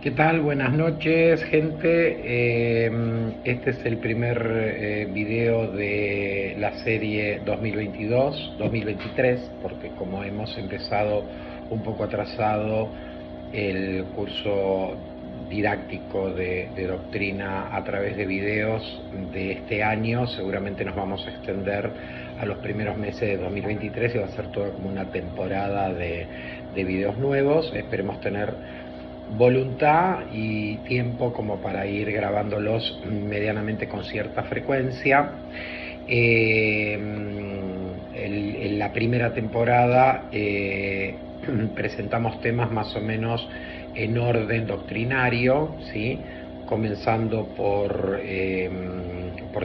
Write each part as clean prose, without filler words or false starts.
¿Qué tal? Buenas noches, gente. Este es el primer video de la serie 2022-2023, porque como hemos empezado un poco atrasado el curso didáctico de doctrina a través de videos de este año, seguramente nos vamos a extender a los primeros meses de 2023 y va a ser toda como una temporada de videos nuevos. Esperemos tener voluntad y tiempo como para ir grabándolos medianamente con cierta frecuencia. En la primera temporada presentamos temas más o menos en orden doctrinario, ¿sí? Comenzando por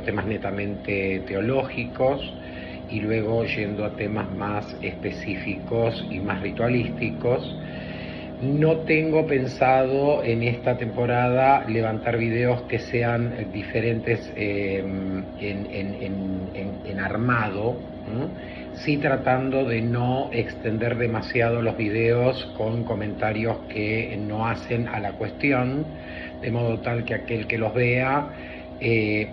temas netamente teológicos y luego yendo a temas más específicos y más ritualísticos. No tengo pensado en esta temporada levantar videos que sean diferentes en armado, sí tratando de no extender demasiado los videos con comentarios que no hacen a la cuestión, de modo tal que aquel que los vea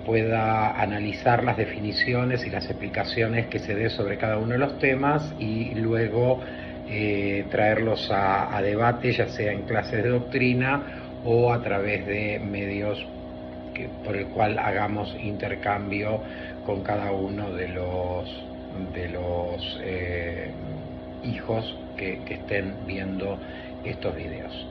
pueda analizar las definiciones y las explicaciones que se dé sobre cada uno de los temas y luego traerlos a debate, ya sea en clases de doctrina o a través de medios por el cual hagamos intercambio con cada uno de los hijos que estén viendo estos videos.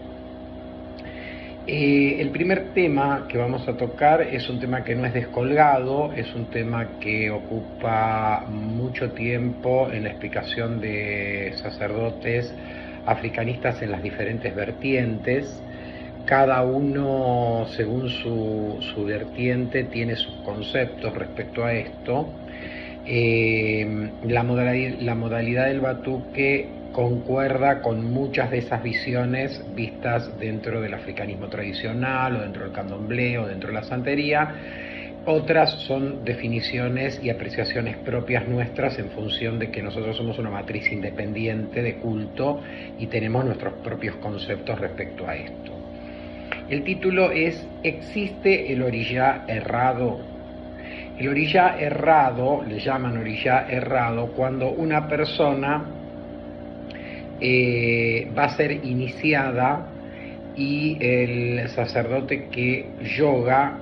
El primer tema que vamos a tocar es un tema que no es descolgado, es un tema que ocupa mucho tiempo en la explicación de sacerdotes africanistas en las diferentes vertientes. Cada uno, según su vertiente, tiene sus conceptos respecto a esto. La modalidad del batuque concuerda con muchas de esas visiones vistas dentro del africanismo tradicional o dentro del candomblé o dentro de la santería. Otras son definiciones y apreciaciones propias nuestras en función de que nosotros somos una matriz independiente de culto y tenemos nuestros propios conceptos respecto a esto. El título es ¿Existe el orillá errado? El orillá errado, le llaman orillá errado, cuando una persona va a ser iniciada y el sacerdote que yoga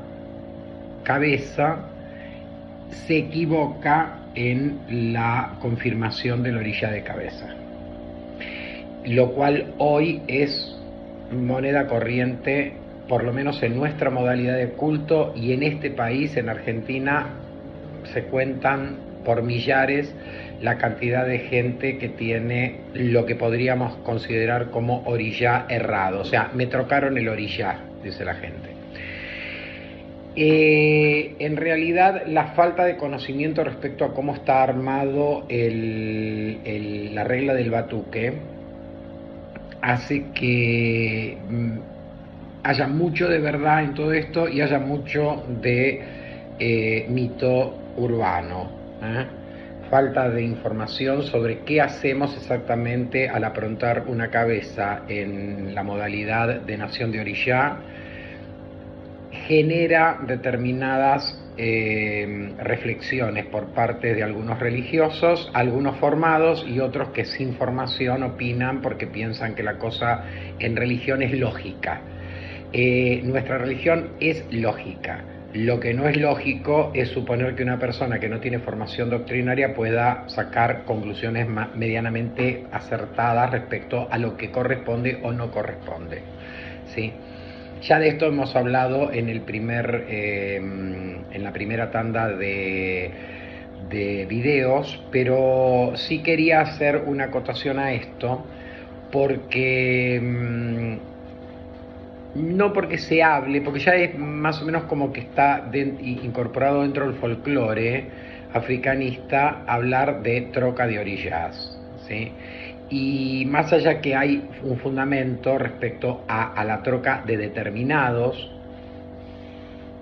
cabeza se equivoca en la confirmación del orillá de cabeza, lo cual hoy es moneda corriente, por lo menos en nuestra modalidad de culto, y en este país, en Argentina, se cuentan por millares la cantidad de gente que tiene lo que podríamos considerar como orillá errado. O sea, me trocaron el orillá, dice la gente. En realidad, la falta de conocimiento respecto a cómo está armado la regla del batuque hace que haya mucho de verdad en todo esto y haya mucho de mito urbano. Falta de información sobre qué hacemos exactamente al aprontar una cabeza en la modalidad de nación de orillá genera determinadas reflexiones por parte de algunos religiosos, algunos formados y otros que sin formación opinan porque piensan que la cosa en religión es lógica. Nuestra religión es lógica. Lo que no es lógico es suponer que una persona que no tiene formación doctrinaria pueda sacar conclusiones medianamente acertadas respecto a lo que corresponde o no corresponde, ¿sí? Ya de esto hemos hablado en la primera tanda de videos, pero sí quería hacer una acotación a esto porque no porque se hable, porque ya es más o menos como que está incorporado dentro del folclore africanista hablar de troca de orillas, ¿sí? Y más allá que hay un fundamento respecto a la troca de determinados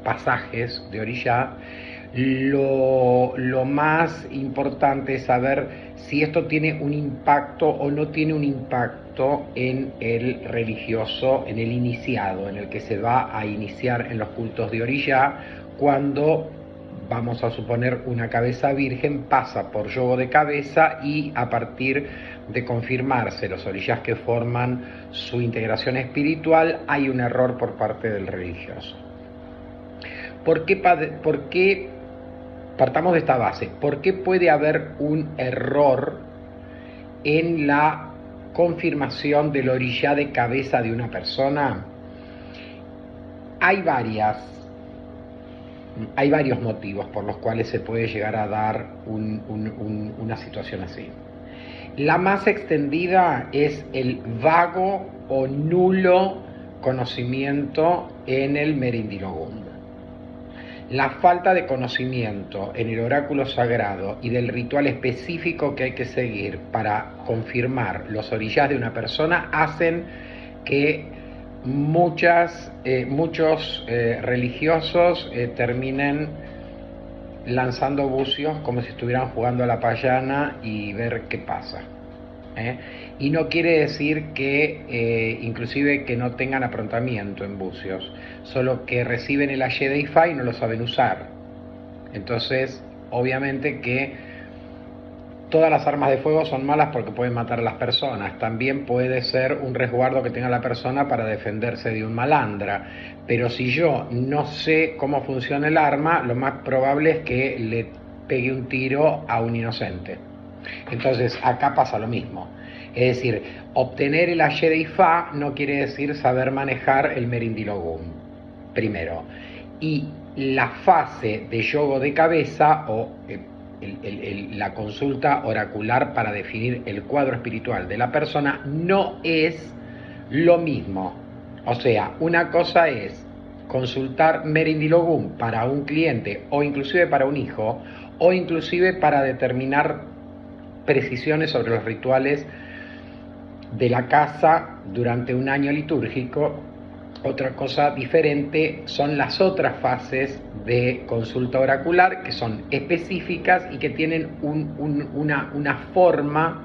pasajes de orillá, Lo más importante es saber si esto tiene un impacto o no tiene un impacto en el religioso, en el iniciado, en el que se va a iniciar en los cultos de orilla, cuando, vamos a suponer, una cabeza virgen pasa por yogo de cabeza y a partir de confirmarse los orillas que forman su integración espiritual, hay un error por parte del religioso. ¿Por qué partamos de esta base? ¿Por qué puede haber un error en la confirmación del orilla de cabeza de una persona? Hay varios motivos por los cuales se puede llegar a dar una situación así. La más extendida es el vago o nulo conocimiento en el Merindilogún. La falta de conocimiento en el oráculo sagrado y del ritual específico que hay que seguir para confirmar los orillas de una persona hacen que muchos religiosos terminen lanzando bucios como si estuvieran jugando a la payana y ver qué pasa. Y no quiere decir que inclusive que no tengan aprontamiento en bucios, solo que reciben el Aye de Ifá y no lo saben usar. Entonces, obviamente que todas las armas de fuego son malas porque pueden matar a las personas. También puede ser un resguardo que tenga la persona para defenderse de un malandra. Pero si yo no sé cómo funciona el arma, lo más probable es que le pegue un tiro a un inocente. Entonces, acá pasa lo mismo. Es decir, obtener el Aye de Ifá no quiere decir saber manejar el Merindilogún, primero. Y la fase de yogo de cabeza o la consulta oracular para definir el cuadro espiritual de la persona no es lo mismo. O sea, una cosa es consultar Merindilogún para un cliente o inclusive para un hijo o inclusive para determinar precisiones sobre los rituales de la casa durante un año litúrgico. Otra cosa diferente son las otras fases de consulta oracular que son específicas y que tienen una forma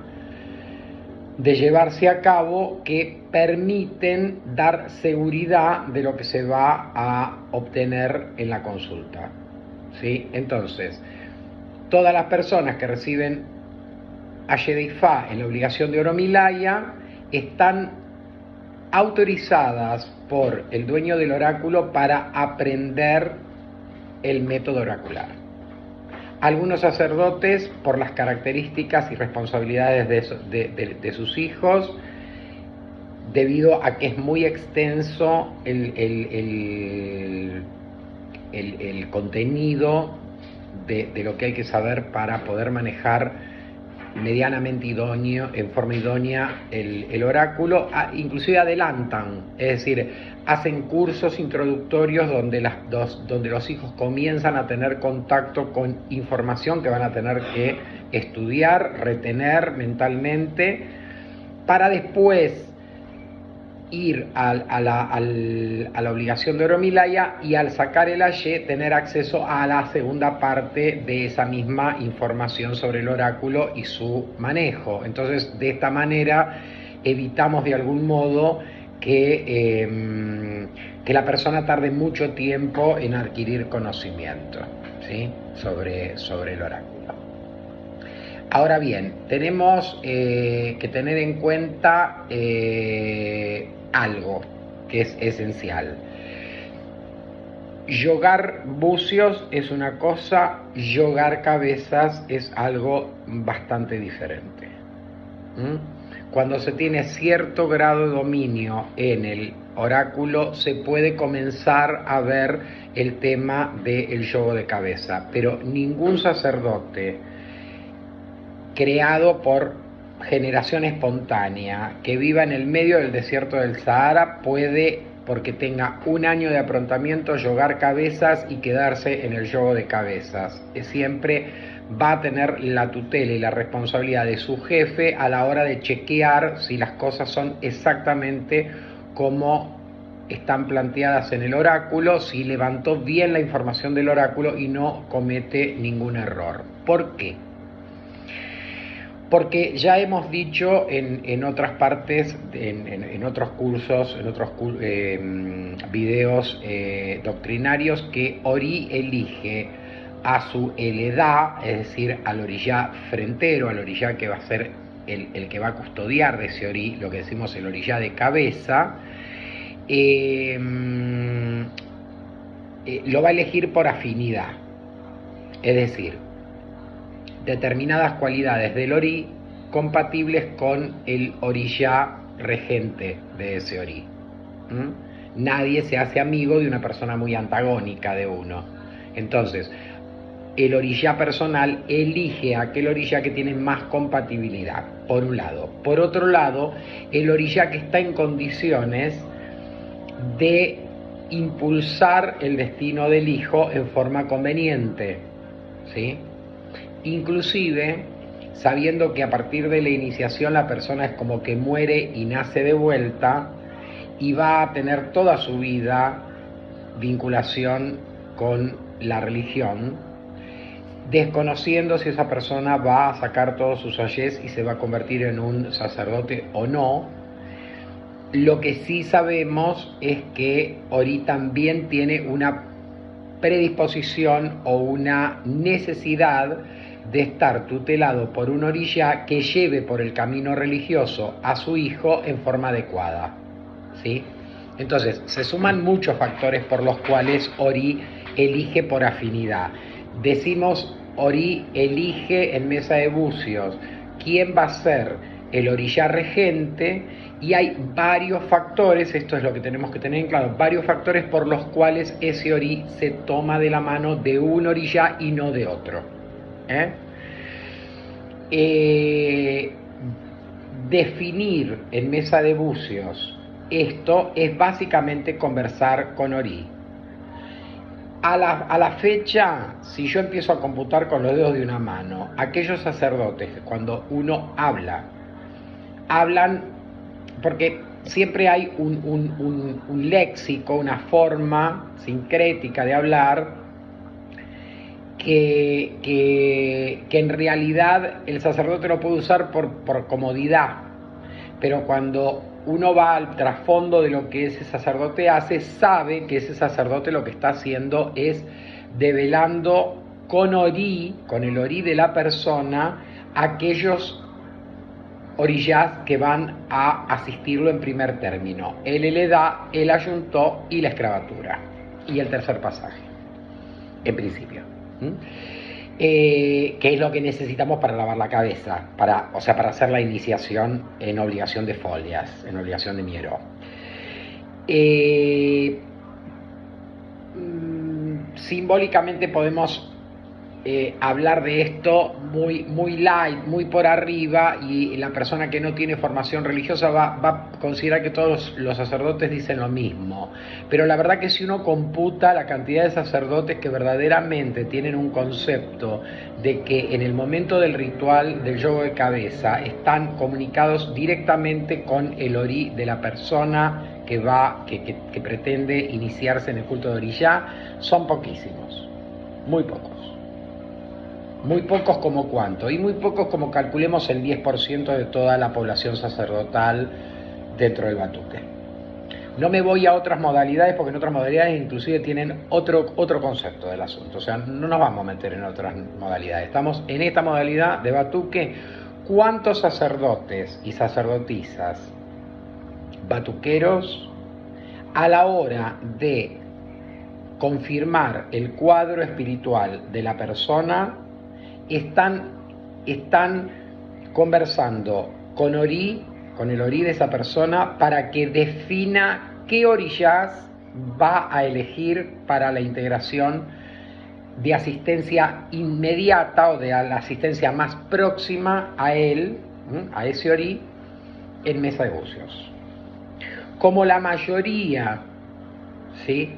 de llevarse a cabo que permiten dar seguridad de lo que se va a obtener en la consulta, ¿sí? Entonces, todas las personas que reciben Aye de Ifá en la obligación de Oromilaya están autorizadas por el dueño del oráculo para aprender el método oracular. Algunos sacerdotes, por las características y responsabilidades de sus hijos, debido a que es muy extenso el contenido de lo que hay que saber para poder manejar medianamente idóneo, en forma idónea, el oráculo, inclusive adelantan, es decir, hacen cursos introductorios donde los hijos comienzan a tener contacto con información que van a tener que estudiar, retener mentalmente, para después ir a la obligación de Oromilaya y al sacar el Aye tener acceso a la segunda parte de esa misma información sobre el oráculo y su manejo. Entonces, de esta manera evitamos de algún modo que la persona tarde mucho tiempo en adquirir conocimiento, ¿sí? sobre el oráculo. Ahora bien, tenemos que tener en cuenta algo que es esencial. Yogar bucios es una cosa, yogar cabezas es algo bastante diferente. Cuando se tiene cierto grado de dominio en el oráculo, se puede comenzar a ver el tema del yogo de cabeza, pero ningún sacerdote creado por generación espontánea que viva en el medio del desierto del Sahara puede, porque tenga un año de aprontamiento, yogar cabezas y quedarse en el yogo de cabezas. Siempre va a tener la tutela y la responsabilidad de su jefe a la hora de chequear si las cosas son exactamente como están planteadas en el oráculo, si levantó bien la información del oráculo y no comete ningún error. ¿Por qué? Porque ya hemos dicho en otras partes, en otros cursos, en otros videos doctrinarios, que Ori elige a su heredad, es decir, al orillá frentero, al orillá que va a ser el que va a custodiar de ese Ori, lo que decimos el orillá de cabeza, lo va a elegir por afinidad. Es decir, determinadas cualidades del Ori compatibles con el orillá regente de ese Ori. Nadie se hace amigo de una persona muy antagónica de uno. Entonces, el orillá personal elige aquel orillá que tiene más compatibilidad, por un lado. Por otro lado, el orillá que está en condiciones de impulsar el destino del hijo en forma conveniente, ¿sí? Inclusive sabiendo que a partir de la iniciación la persona es como que muere y nace de vuelta y va a tener toda su vida vinculación con la religión, desconociendo si esa persona va a sacar todos sus ayes y se va a convertir en un sacerdote o no. Lo que sí sabemos es que Ori también tiene una predisposición o una necesidad de estar tutelado por un orillá que lleve por el camino religioso a su hijo en forma adecuada, ¿sí? Entonces, se suman muchos factores por los cuales Ori elige por afinidad. Decimos, Ori elige en mesa de bucios quién va a ser el orillá regente, y hay varios factores, esto es lo que tenemos que tener en claro, varios factores por los cuales ese Ori se toma de la mano de un orillá y no de otro. Definir en mesa de bucios esto es básicamente conversar con Ori. A la fecha, si yo empiezo a computar con los dedos de una mano, aquellos sacerdotes, cuando uno hablan, porque siempre hay un léxico, una forma sincrética de hablar, que en realidad el sacerdote lo puede usar por comodidad, pero cuando uno va al trasfondo de lo que ese sacerdote hace, sabe que ese sacerdote lo que está haciendo es develando con Ori, con el Ori de la persona, aquellos orillás que van a asistirlo en primer término: el heredad, el ayuntó y la escravatura, y el tercer pasaje, en principio. Que es lo que necesitamos para lavar la cabeza, para hacer la iniciación en obligación de folias, en obligación de miero. Simbólicamente podemos hablar de esto muy light, muy por arriba, y la persona que no tiene formación religiosa va a considerar que todos los sacerdotes dicen lo mismo, pero la verdad que si uno computa la cantidad de sacerdotes que verdaderamente tienen un concepto de que en el momento del ritual del yogo de cabeza están comunicados directamente con el Ori de la persona que pretende iniciarse en el culto de orillá, son poquísimos, muy pocos. Muy pocos como cuánto, y muy pocos como calculemos el 10% de toda la población sacerdotal dentro del batuque. No me voy a otras modalidades, porque en otras modalidades inclusive tienen otro concepto del asunto, o sea, no nos vamos a meter en otras modalidades. Estamos en esta modalidad de batuque. ¿Cuántos sacerdotes y sacerdotisas batuqueros a la hora de confirmar el cuadro espiritual de la persona están conversando con Ori, con el Ori de esa persona, para que defina qué orillás va a elegir para la integración de asistencia inmediata o de la asistencia más próxima a él, a ese Ori, en mesa de bucios? Como la mayoría, ¿sí?,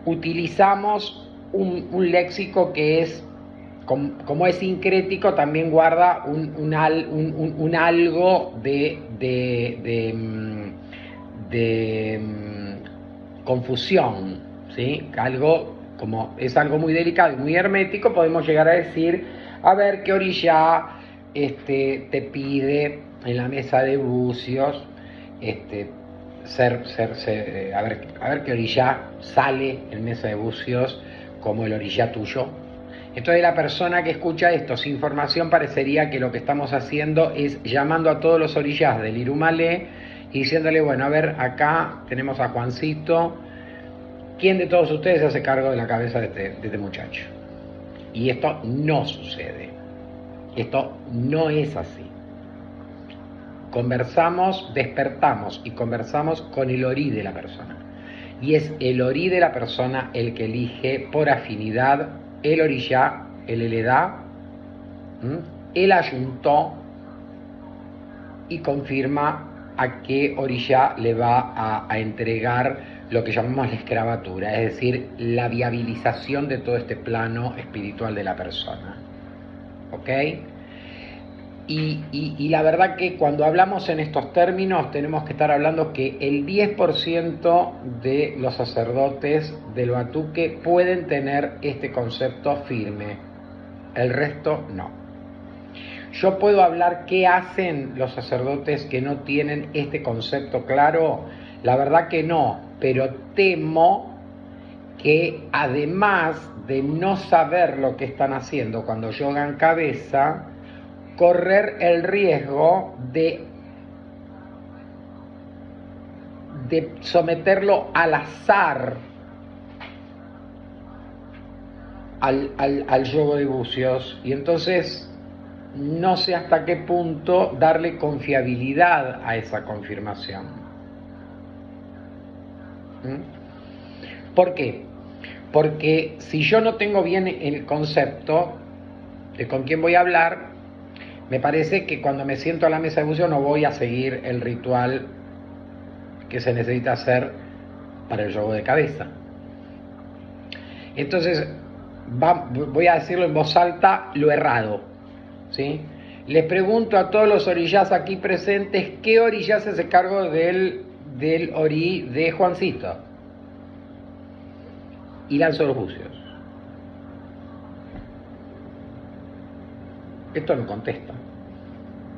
utilizamos un léxico que es, como es sincrético, también guarda un algo confusión, ¿sí? Es algo muy delicado y muy hermético, podemos llegar a decir, a ver qué orilla te pide en la mesa de bucios, a ver qué orilla sale en mesa de bucios como el orilla tuyo. Entonces la persona que escucha esto sin información parecería que lo que estamos haciendo es llamando a todos los orillas del Irumalé y diciéndole, bueno, a ver, acá tenemos a Juancito, ¿quién de todos ustedes se hace cargo de la cabeza de este muchacho? Y esto no sucede, esto no es así. Conversamos, despertamos y conversamos con el orí de la persona. Y es el orí de la persona el que elige por afinidad el orillá, el heledá, el ayuntó y confirma a qué orillá le va a entregar lo que llamamos la escravatura, es decir, la viabilización de todo este plano espiritual de la persona. ¿Ok? Y la verdad que cuando hablamos en estos términos tenemos que estar hablando que el 10% de los sacerdotes del Batuque pueden tener este concepto firme, el resto no. ¿Yo puedo hablar qué hacen los sacerdotes que no tienen este concepto claro? La verdad que no, pero temo que además de no saber lo que están haciendo cuando yogan cabeza, correr el riesgo de someterlo al azar al yogo de bucios, y entonces no sé hasta qué punto darle confiabilidad a esa confirmación. ¿Por qué? Porque si yo no tengo bien el concepto de con quién voy a hablar, me parece que cuando me siento a la mesa de buceo no voy a seguir el ritual que se necesita hacer para el yogo de cabeza. Entonces, voy a decirlo en voz alta, lo errado, ¿sí? Les pregunto a todos los orillás aquí presentes, ¿qué orillá se hace cargo del orí de Juancito? Y lanzo los bucios. Esto no contesta,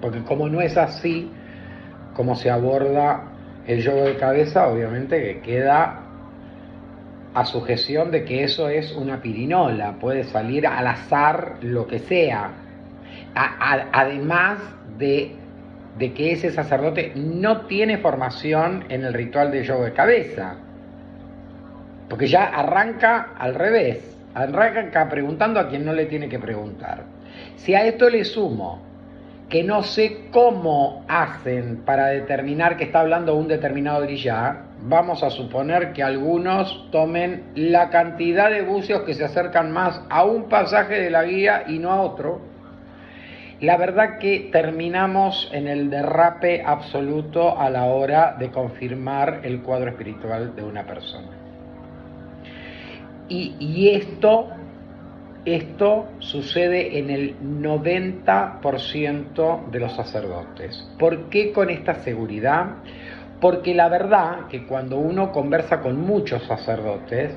porque como no es así como se aborda el yogo de cabeza, obviamente que queda a sujeción de que eso es una pirinola, puede salir al azar lo que sea, además de que ese sacerdote no tiene formación en el ritual de yogo de cabeza, porque ya arranca al revés, arranca preguntando a quien no le tiene que preguntar. Si a esto le sumo que no sé cómo hacen para determinar que está hablando un determinado orillá, vamos a suponer que algunos tomen la cantidad de bucios que se acercan más a un pasaje de la guía y no a otro. La verdad que terminamos en el derrape absoluto a la hora de confirmar el cuadro espiritual de una persona. Y esto sucede en el 90% de los sacerdotes. ¿Por qué con esta seguridad? Porque la verdad que cuando uno conversa con muchos sacerdotes,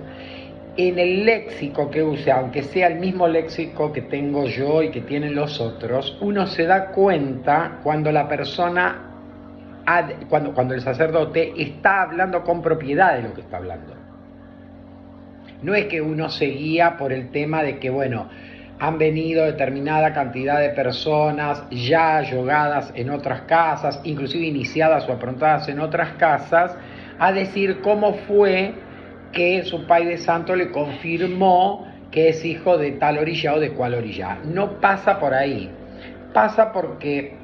en el léxico que use, aunque sea el mismo léxico que tengo yo y que tienen los otros, uno se da cuenta cuando la persona, cuando el sacerdote está hablando con propiedad de lo que está hablando. No es que uno se guía por el tema de que, bueno, han venido determinada cantidad de personas ya yogadas en otras casas, inclusive iniciadas o aprontadas en otras casas, a decir cómo fue que su Pai de Santo le confirmó que es hijo de tal orilla o de cual orilla. No pasa por ahí. Pasa porque,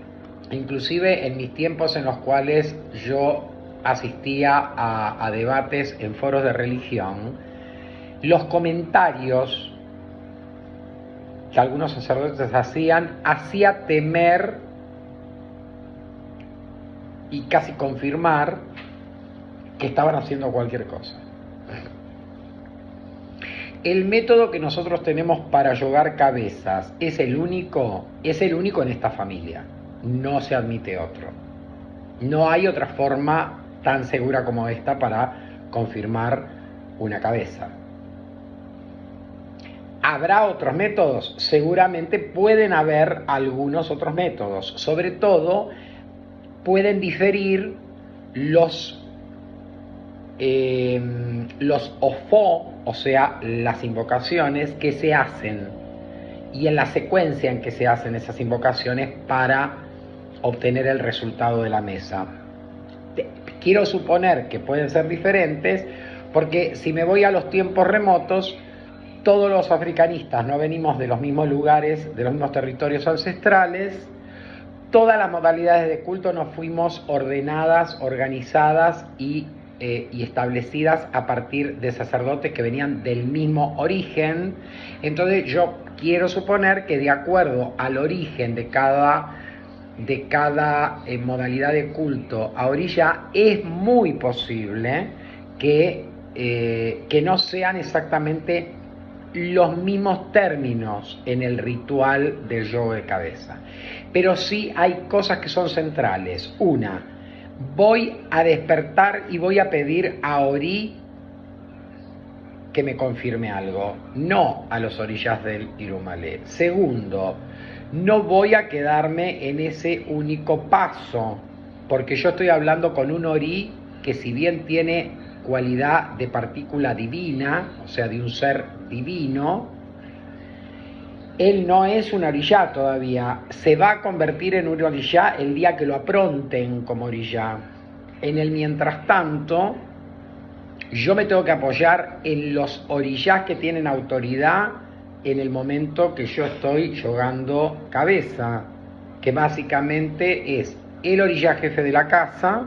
inclusive en mis tiempos en los cuales yo asistía a debates en foros de religión, los comentarios que algunos sacerdotes hacía temer y casi confirmar que estaban haciendo cualquier cosa. El método que nosotros tenemos para yogar cabezas es el único en esta familia. No se admite otro. No hay otra forma tan segura como esta para confirmar una cabeza. ¿Habrá otros métodos? Seguramente pueden haber algunos otros métodos. Sobre todo, pueden diferir los ofo, o sea, las invocaciones que se hacen, y en la secuencia en que se hacen esas invocaciones para obtener el resultado de la mesa. Quiero suponer que pueden ser diferentes, porque si me voy a los tiempos remotos, todos los africanistas no venimos de los mismos lugares, de los mismos territorios ancestrales. Todas las modalidades de culto nos fuimos ordenadas, organizadas y establecidas a partir de sacerdotes que venían del mismo origen. Entonces yo quiero suponer que de acuerdo al origen de cada modalidad de culto a orilla, es muy posible que no sean exactamente los mismos términos en el ritual del yoga de cabeza. Pero sí hay cosas que son centrales. Una, voy a despertar y voy a pedir a Ori que me confirme algo, no a los orillas del Irumale. Segundo, no voy a quedarme en ese único paso, porque yo estoy hablando con un Ori que, si bien tiene cualidad de partícula divina, o sea, de un ser divino, él no es un orillá todavía. Se va a convertir en un orillá el día que lo apronten como orillá. En el mientras tanto, yo me tengo que apoyar en los orillás que tienen autoridad en el momento que yo estoy yogando cabeza, que básicamente es el orillá jefe de la casa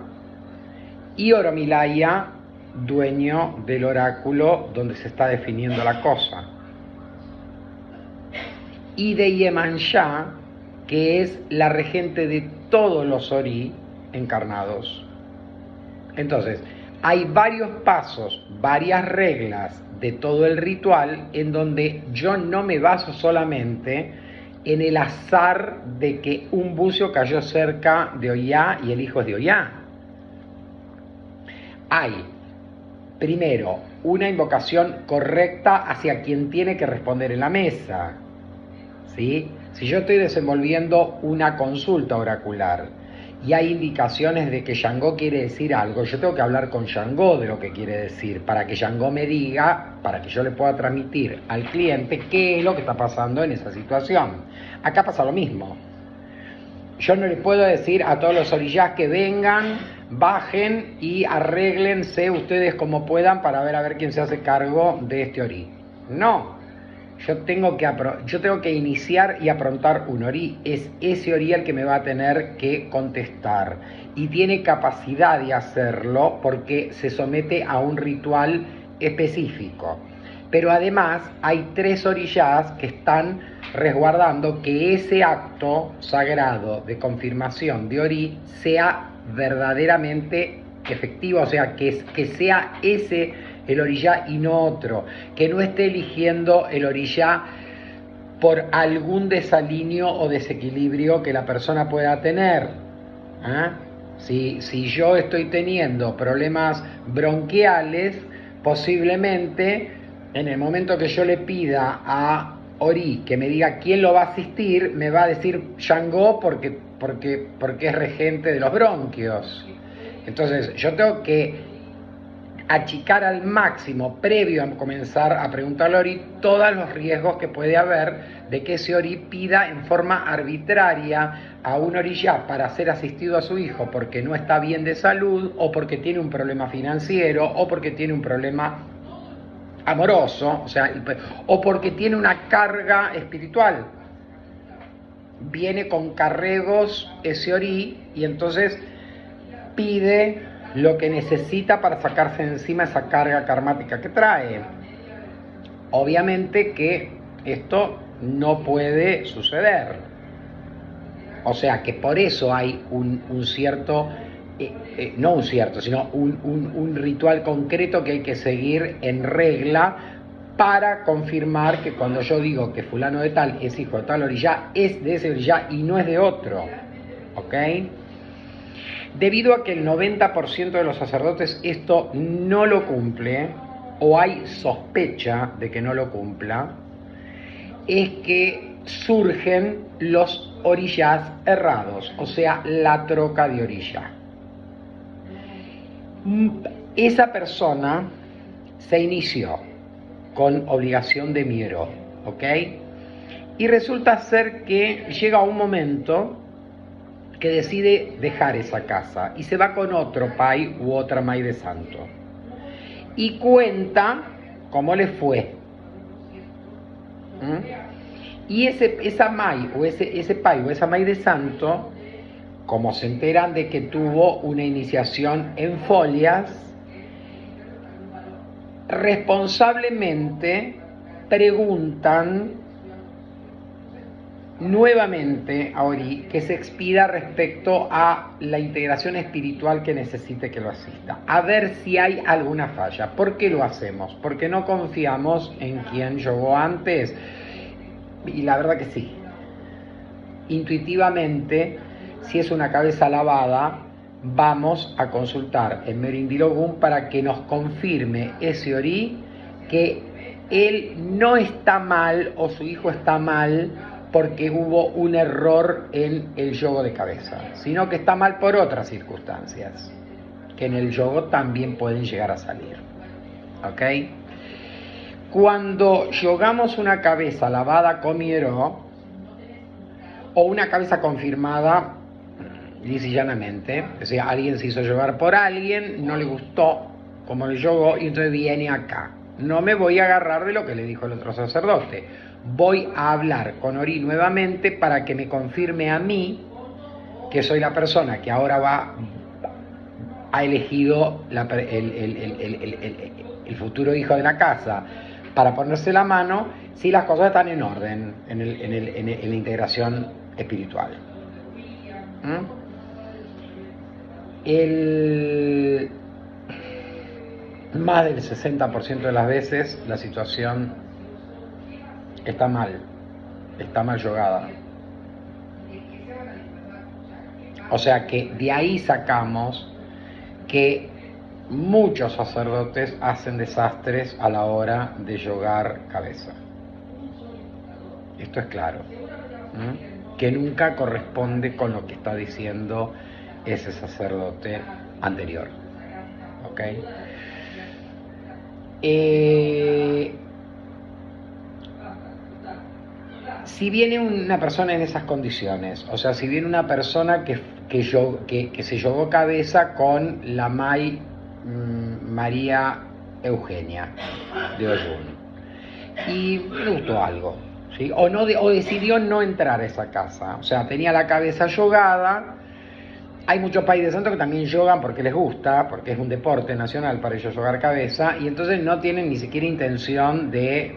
y Oromilaya, dueño del oráculo donde se está definiendo la cosa, y de Yemanjá, que es la regente de todos los Ori encarnados. Entonces, hay varios pasos, varias reglas de todo el ritual en donde yo no me baso solamente en el azar de que un bucio cayó cerca de Ollá y el hijo es de Ollá. Hay, primero, una invocación correcta hacia quien tiene que responder en la mesa, ¿sí? Si yo estoy desenvolviendo una consulta oracular y hay indicaciones de que Shango quiere decir algo, yo tengo que hablar con Shango de lo que quiere decir, para que Shango me diga, para que yo le pueda transmitir al cliente qué es lo que está pasando en esa situación. Acá pasa lo mismo. Yo no le puedo decir a todos los orillás que vengan, bajen y arréglense ustedes como puedan para ver a ver quién se hace cargo de este orí. No, yo tengo que iniciar y aprontar un orí. Es ese orí el que me va a tener que contestar. Y tiene capacidad de hacerlo porque se somete a un ritual específico. Pero además hay 3 orillás que están resguardando que ese acto sagrado de confirmación de Ori sea verdaderamente efectivo, o sea, que sea ese el orillá y no otro, que no esté eligiendo el orillá por algún desalineo o desequilibrio que la persona pueda tener. Si yo estoy teniendo problemas bronquiales, posiblemente en el momento que yo le pida a Ori que me diga quién lo va a asistir, me va a decir Shango porque es regente de los bronquios. Entonces yo tengo que achicar al máximo, previo a comenzar a preguntarle a Ori, todos los riesgos que puede haber de que ese Ori pida en forma arbitraria a un orillá para ser asistido a su hijo porque no está bien de salud, o porque tiene un problema financiero, o porque tiene un problema amoroso, o porque tiene una carga espiritual. Viene con carregos ese orí y entonces pide lo que necesita para sacarse de encima esa carga karmática que trae. Obviamente que esto no puede suceder. O sea que por eso hay un cierto, no un cierto, sino un ritual concreto que hay que seguir en regla para confirmar que cuando yo digo que fulano de tal es hijo de tal orillá, es de ese orillá y no es de otro. ¿Ok? Debido a que el 90% de los sacerdotes esto no lo cumple, o hay sospecha de que no lo cumpla, es que surgen los orillas errados, o sea, la troca de orilla. Esa persona se inició con obligación de miero, ¿ok? Y resulta ser que llega un momento que decide dejar esa casa y se va con otro pai u otra mai de santo. Y cuenta cómo le fue. Y esa mai o ese pai o esa mai de santo, como se enteran de que tuvo una iniciación en folias, responsablemente preguntan nuevamente a Ori que se expida respecto a la integración espiritual que necesite que lo asista, a ver si hay alguna falla. ¿Por qué lo hacemos? Porque no confiamos en quien yogó antes, y la verdad que sí, intuitivamente, si es una cabeza lavada, vamos a consultar en Merindilogún para que nos confirme ese Ori que él no está mal o su hijo está mal porque hubo un error en el yogo de cabeza, sino que está mal por otras circunstancias, que en el yogo también pueden llegar a salir. ¿Ok? Cuando yogamos una cabeza lavada con miero, o una cabeza confirmada, lisa y llanamente, o sea, alguien se hizo yogar por alguien, no le gustó como le yogó, y entonces viene acá. No me voy a agarrar de lo que le dijo el otro sacerdote. Voy a hablar con Ori nuevamente para que me confirme a mí, que soy la persona que ahora ha elegido el futuro hijo de la casa, para ponerse la mano, si las cosas están en orden en la integración espiritual. Más del 60% de las veces la situación está mal yogada. O sea que de ahí sacamos que muchos sacerdotes hacen desastres a la hora de yogar cabeza. Esto es claro, que nunca corresponde con lo que está diciendo ese sacerdote anterior. ¿Ok? Si viene una persona en esas condiciones, o sea, si viene una persona que se yogó cabeza con la Mai María Eugenia de Oyún, y le gustó algo, ¿sí? O decidió no entrar a esa casa, o sea, tenía la cabeza yogada. Hay muchos países de santo que también yogan porque les gusta, porque es un deporte nacional para ellos yogar cabeza, y entonces no tienen ni siquiera intención de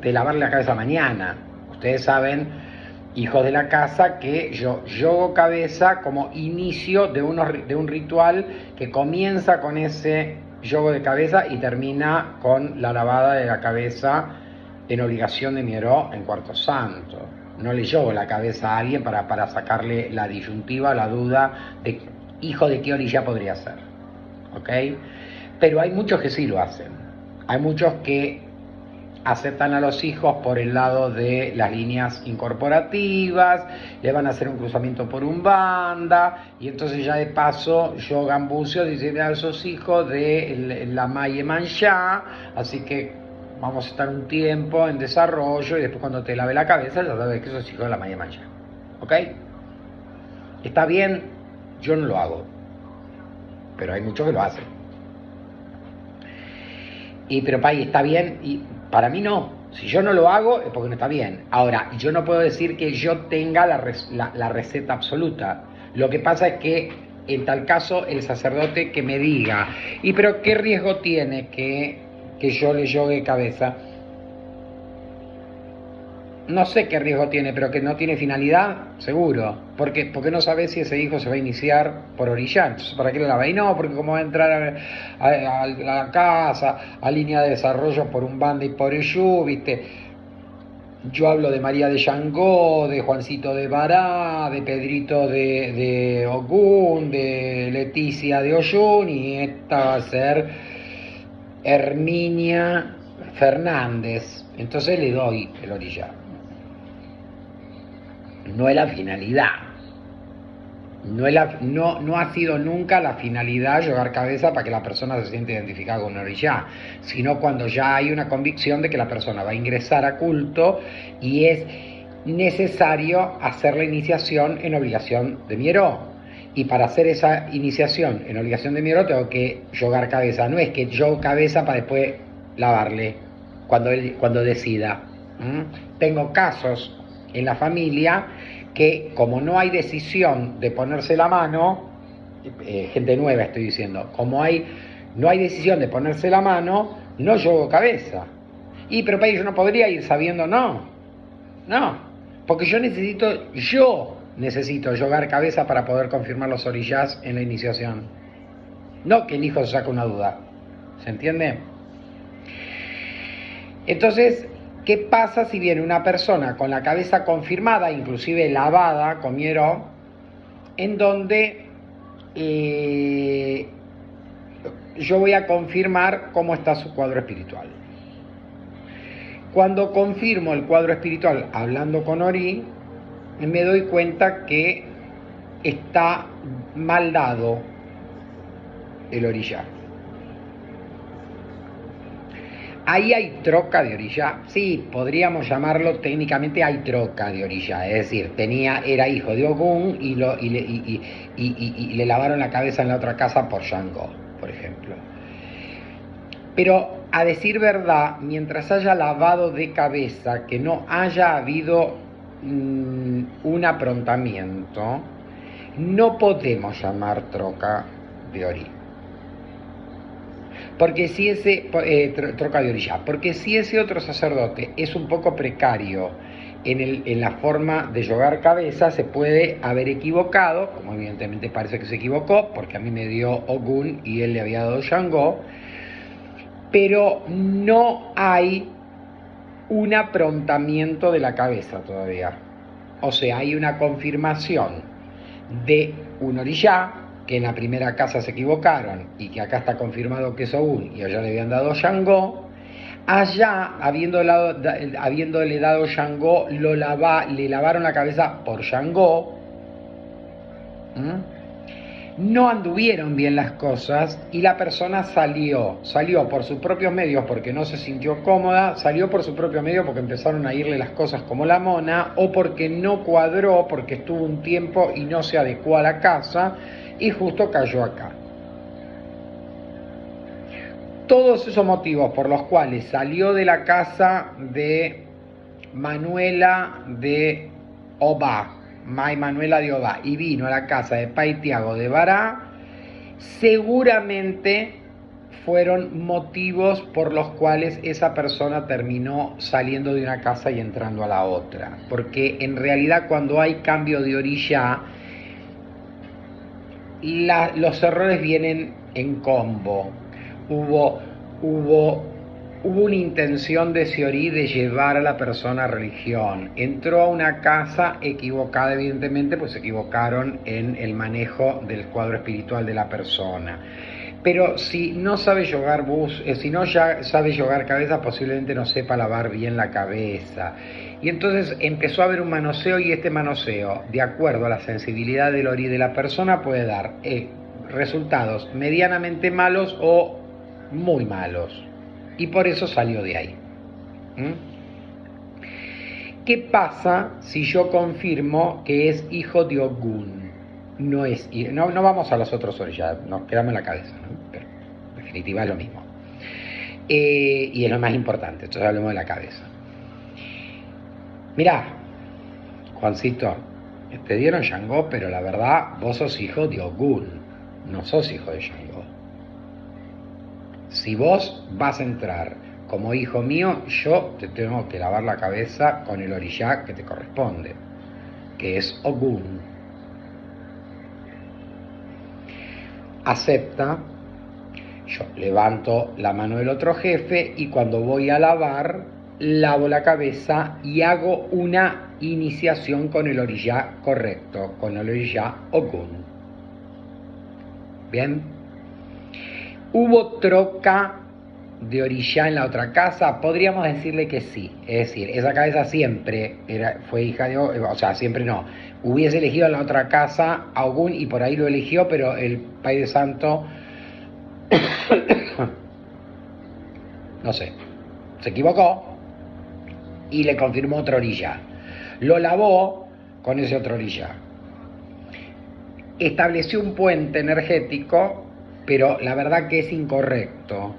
lavarle la cabeza mañana. Ustedes saben, hijos de la casa, que yo yogo cabeza como inicio de un ritual que comienza con ese yogo de cabeza y termina con la lavada de la cabeza en obligación de Mieró en Cuarto Santo. No le yogo la cabeza a alguien para sacarle la disyuntiva, la duda de hijo de qué orilla podría ser. ¿Ok? Pero hay muchos que sí lo hacen. Hay muchos que aceptan a los hijos por el lado de las líneas incorporativas, le van a hacer un cruzamiento por un banda, y entonces ya de paso yogan bucios, dicen, mira, sos hijos de la Maye Manchá, así que vamos a estar un tiempo en desarrollo, y después cuando te lave la cabeza ya sabes que sos hijo de la Maye Manchá. ¿Ok? ¿Está bien? Yo no lo hago, pero hay muchos que lo hacen. Pero pai, ¿está bien? Y para mí no. Si yo no lo hago es porque no está bien. Ahora, yo no puedo decir que yo tenga la receta absoluta. Lo que pasa es que en tal caso el sacerdote que me diga, pero ¿qué riesgo tiene que yo le yogue cabeza? No sé qué riesgo tiene, pero que no tiene finalidad, seguro. Porque no sabes si ese hijo se va a iniciar por orilla. Entonces, ¿para qué le lava? Y no, porque como va a entrar a la casa, a línea de desarrollo por un banda y por el yu, ¿viste? Yo hablo de María de Yangó, de Juancito de Bará, de Pedrito de Ogún, de Leticia de Oyún, y esta va a ser Herminia Fernández. Entonces le doy el orilla. No es la finalidad. No ha sido nunca la finalidad llevar cabeza para que la persona se sienta identificada con un orilla, sino cuando ya hay una convicción de que la persona va a ingresar a culto y es necesario hacer la iniciación en obligación de Mieró. Y para hacer esa iniciación en obligación de Mieró tengo que yogar cabeza. No es que yo cabeza para después lavarle cuando decida. Tengo casos en la familia que, como no hay decisión de ponerse la mano, gente nueva estoy diciendo, no hay decisión de ponerse la mano, no yogo cabeza. Pero para yo no podría ir sabiendo, no, porque yo necesito yogar cabeza para poder confirmar los orillás en la iniciación. No que el hijo se saque una duda. ¿Se entiende? Entonces, ¿qué pasa si viene una persona con la cabeza confirmada, inclusive lavada con Mieró, en donde yo voy a confirmar cómo está su cuadro espiritual? Cuando confirmo el cuadro espiritual hablando con Ori, me doy cuenta que está mal dado el orilla. Ahí hay troca de orilla. Sí, podríamos llamarlo técnicamente, hay troca de orilla. Es decir, era hijo de Ogún y le lavaron la cabeza en la otra casa por Yangó, por ejemplo. Pero a decir verdad, mientras haya lavado de cabeza, que no haya habido un aprontamiento, no podemos llamar troca de orilla. Porque si troca de orilla, porque si ese otro sacerdote es un poco precario en la forma de yogar cabeza, se puede haber equivocado, como evidentemente parece que se equivocó, porque a mí me dio Ogún y él le había dado Yangó, pero no hay un aprontamiento de la cabeza todavía. O sea, hay una confirmación de un orillá, que en la primera casa se equivocaron y que acá está confirmado que es Ogún y allá le habían dado Yangó. Allá, habiéndole dado Yangó, le lavaron la cabeza por Yangó. No anduvieron bien las cosas y la persona salió por sus propios medios porque no se sintió cómoda, salió por sus propios medios porque empezaron a irle las cosas como la mona, o porque no cuadró, porque estuvo un tiempo y no se adecuó a la casa y justo cayó acá. Todos esos motivos por los cuales salió de la casa de Manuela de Obá, May Manuela de Obá, y vino a la casa de Pai Tiago de Bará, seguramente fueron motivos por los cuales esa persona terminó saliendo de una casa y entrando a la otra. Porque en realidad cuando hay cambio de orilla, los errores vienen en combo. Hubo una intención de Siorí de llevar a la persona a religión. Entró a una casa equivocada, evidentemente, pues se equivocaron en el manejo del cuadro espiritual de la persona. Pero si no sabe yogar si no ya sabe yogar cabeza, posiblemente no sepa lavar bien la cabeza. Y entonces empezó a haber un manoseo, y este manoseo, de acuerdo a la sensibilidad del ori de la persona, puede dar resultados medianamente malos o muy malos. Y por eso salió de ahí. ¿Qué pasa si yo confirmo que es hijo de Ogún? No vamos a los otros orillas, nos quedamos en la cabeza, ¿no? Pero en definitiva es lo mismo. Y es lo más importante, entonces hablemos de la cabeza. Mirá, Juancito, te dieron Yangó, pero la verdad vos sos hijo de Ogún, no sos hijo de Yangó. Si vos vas a entrar como hijo mío, yo te tengo que lavar la cabeza con el orillá que te corresponde, que es Ogún. Acepta, yo levanto la mano del otro jefe y cuando voy a lavar, lavo la cabeza y hago una iniciación con el orillá correcto, con el orillá Ogun. Bien. ¿Hubo troca de orillá en la otra casa? Podríamos decirle que sí. Es decir, esa cabeza siempre fue hija de, o sea, siempre no. Hubiese elegido en la otra casa a Ogún y por ahí lo eligió, pero el Pai de Santo, no sé, se equivocó y le confirmó otra orilla. Lo lavó con ese otro orilla. Estableció un puente energético, pero la verdad que es incorrecto.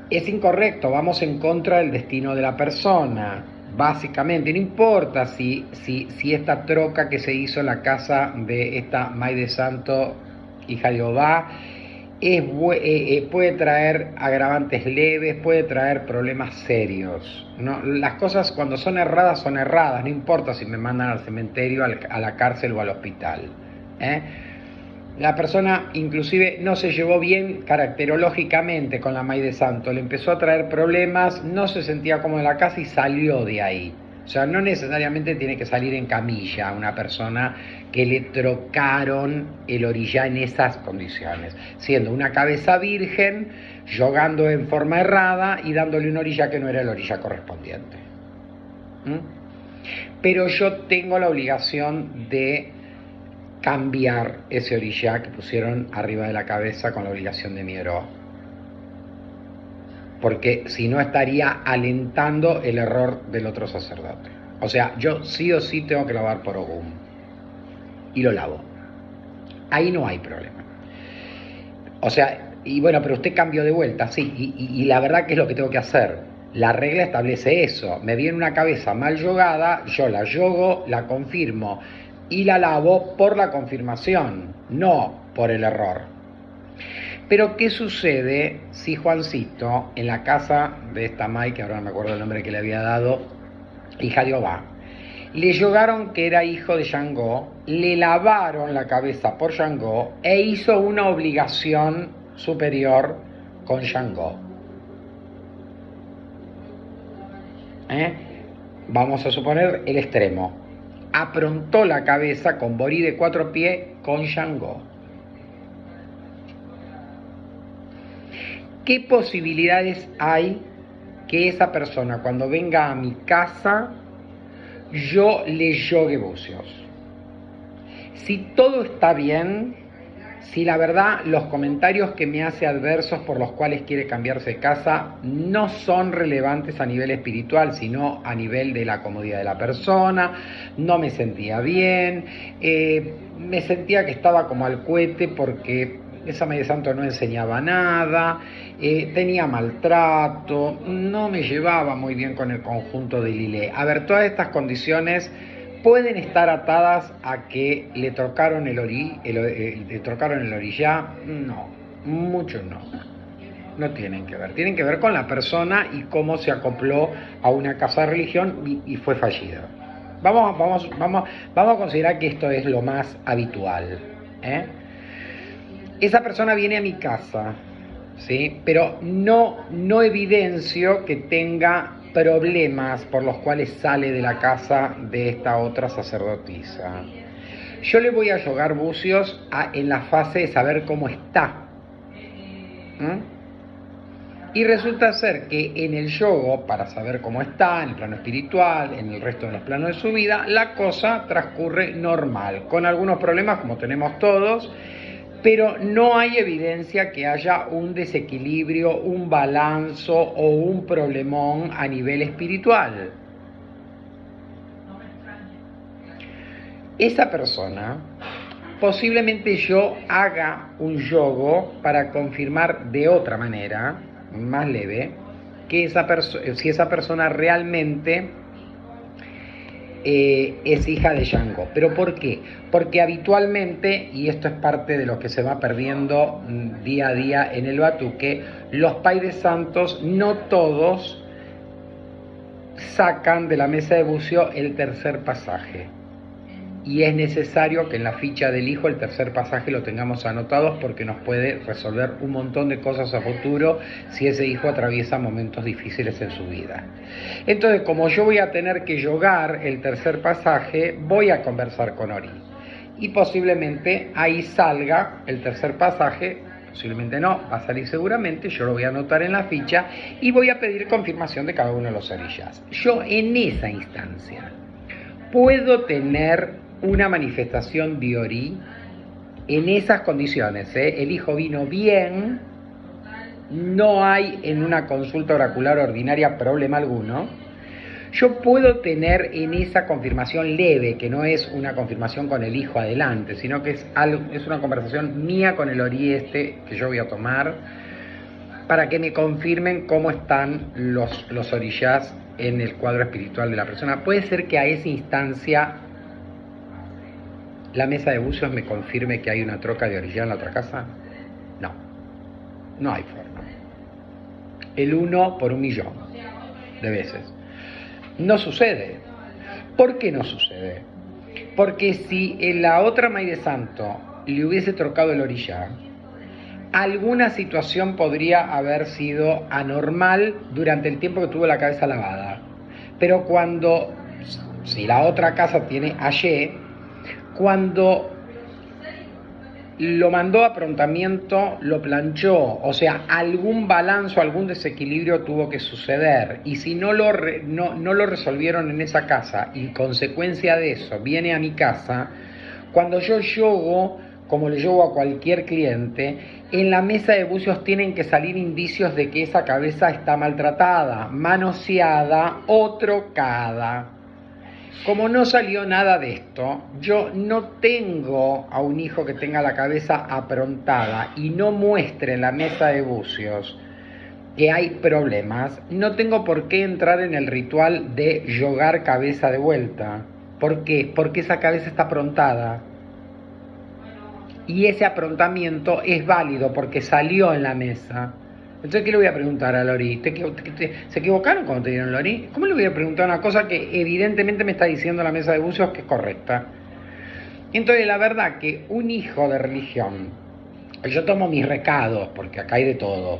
Es incorrecto, vamos en contra del destino de la persona. Básicamente, no importa si esta troca que se hizo en la casa de esta May de Santo, hija de Jehová, puede traer agravantes leves, puede traer problemas serios. ¿No? Las cosas cuando son erradas, no importa si me mandan al cementerio, a la cárcel o al hospital. La persona inclusive no se llevó bien caracterológicamente con la May de Santo, le empezó a traer problemas, no se sentía cómodo en la casa y salió de ahí. O sea, no necesariamente tiene que salir en camilla una persona que le trocaron el orillá en esas condiciones, siendo una cabeza virgen, yogando en forma errada y dándole un orillá que no era el orillá correspondiente. Pero yo tengo la obligación de cambiar ese orillá que pusieron arriba de la cabeza con la obligación de Mieró, porque si no estaría alentando el error del otro sacerdote. O sea, yo sí o sí tengo que lavar por Ogún y lo lavo, ahí no hay problema. O sea, y bueno, pero usted cambió de vuelta, sí, y la verdad que es lo que tengo que hacer. La regla establece eso. Me viene una cabeza mal yogada, yo la yogo, la confirmo y la lavo por la confirmación, no por el error. Pero ¿qué sucede si Juancito, en la casa de esta May, que ahora no me acuerdo el nombre que le había dado, hija de Jehová, le yogaron que era hijo de Shango, le lavaron la cabeza por Shango e hizo una obligación superior con Shango? Vamos a suponer el extremo. Aprontó la cabeza con Borí de 4 pies con Shango. ¿Qué posibilidades hay que esa persona cuando venga a mi casa yo le yogue bucios? Si todo está bien, si la verdad los comentarios que me hace adversos por los cuales quiere cambiarse de casa no son relevantes a nivel espiritual, sino a nivel de la comodidad de la persona, no me sentía bien, me sentía que estaba como al cohete porque esa May de Santo no enseñaba nada, tenía maltrato, no me llevaba muy bien con el conjunto de Lilé. A ver, todas estas condiciones pueden estar atadas a que le trocaron el orillá. No, mucho no. No tienen que ver. Tienen que ver con la persona y cómo se acopló a una casa de religión y fue fallido. Vamos a considerar que esto es lo más habitual. Esa persona viene a mi casa, ¿sí? Pero no evidencio que tenga problemas por los cuales sale de la casa de esta otra sacerdotisa. Yo le voy a yogar bucios en la fase de saber cómo está. Y resulta ser que en el yogo, para saber cómo está, en el plano espiritual, en el resto de los planos de su vida, la cosa transcurre normal, con algunos problemas como tenemos todos, pero no hay evidencia que haya un desequilibrio, un balanzo o un problemón a nivel espiritual. Esa persona, posiblemente yo haga un yogo para confirmar de otra manera, más leve, que si esa persona realmente es hija de Shango. ¿Pero por qué? Porque habitualmente, y esto es parte de lo que se va perdiendo día a día en el batuque, los Pais Santos no todos sacan de la mesa de bucio el tercer pasaje. y es necesario que en la ficha del hijo el tercer pasaje lo tengamos anotados porque nos puede resolver un montón de cosas a futuro si ese hijo atraviesa momentos difíciles en su vida. Entonces, como yo voy a tener que yogar el tercer pasaje, voy a conversar con Ori y posiblemente ahí salga el tercer pasaje, posiblemente no, va a salir seguramente, yo lo voy a anotar en la ficha y voy a pedir confirmación de cada uno de los orillas. Yo en esa instancia puedo tener una manifestación de Ori en esas condiciones, el hijo vino bien, no hay en una consulta oracular ordinaria problema alguno. Yo puedo tener en esa confirmación leve, que no es una confirmación con el hijo adelante, sino que es una conversación mía con el Ori que yo voy a tomar para que me confirmen cómo están los orillás en el cuadro espiritual de la persona. Puede ser que a esa instancia la mesa de bucios me confirme que hay una troca de orillá en la otra casa. No hay forma. El 1 por 1.000.000 de veces. No sucede. ¿Por qué no sucede? Porque si en la otra May de Santo le hubiese trocado el orillá, alguna situación podría haber sido anormal durante el tiempo que tuvo la cabeza lavada. Pero si la otra casa tiene Ayé, cuando lo mandó a aprontamiento, lo planchó, o sea, algún balance, algún desequilibrio tuvo que suceder, y si no lo resolvieron en esa casa, y consecuencia de eso viene a mi casa, cuando yo yogo, como le yogo a cualquier cliente, en la mesa de bucios tienen que salir indicios de que esa cabeza está maltratada, manoseada o trocada. Como no salió nada de esto, yo no tengo a un hijo que tenga la cabeza aprontada y no muestre en la mesa de bucios que hay problemas, no tengo por qué entrar en el ritual de yogar cabeza de vuelta. ¿Por qué? Porque esa cabeza está aprontada. Y ese aprontamiento es válido porque salió en la mesa. Entonces, ¿qué le voy a preguntar a Lori? ¿Se equivocaron cuando te dieron Lori? ¿Cómo le voy a preguntar una cosa que evidentemente me está diciendo la mesa de bucios que es correcta? Entonces, la verdad que un hijo de religión, yo tomo mis recados, porque acá hay de todo,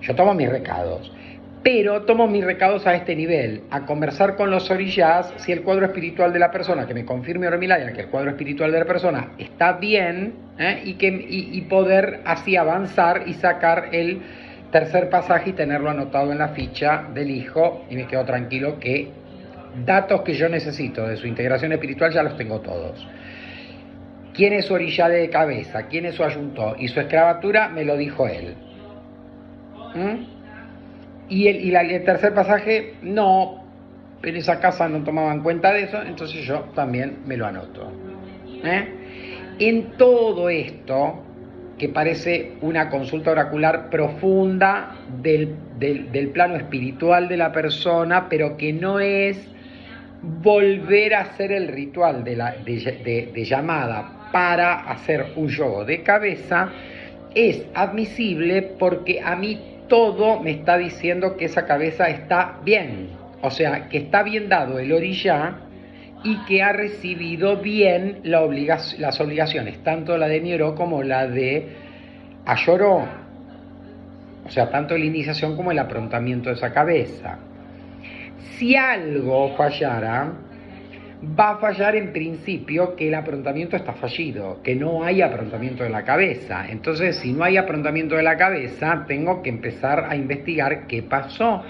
yo tomo mis recados, pero tomo mis recados a este nivel, a conversar con los orillás si el cuadro espiritual de la persona, que me confirme Oromilaya que el cuadro espiritual de la persona está bien, y poder así avanzar y sacar el tercer pasaje y tenerlo anotado en la ficha del hijo, y me quedo tranquilo que datos que yo necesito de su integración espiritual ya los tengo todos. ¿Quién es su orilla de cabeza? ¿Quién es su ayuntó? Y su escravatura me lo dijo él. Y el tercer pasaje, no, en esa casa no tomaban cuenta de eso, entonces yo también me lo anoto. En todo esto, que parece una consulta oracular profunda del plano espiritual de la persona, pero que no es volver a hacer el ritual de llamada para hacer un yogo de cabeza, es admisible porque a mí todo me está diciendo que esa cabeza está bien, o sea, que está bien dado el orillá y que ha recibido bien las obligaciones, tanto la de Nioró como la de Ayoró, o sea, tanto la iniciación como el aprontamiento de esa cabeza. Si algo fallara, va a fallar en principio que el aprontamiento está fallido, que no hay aprontamiento de la cabeza. Entonces, si no hay aprontamiento de la cabeza, tengo que empezar a investigar qué pasó.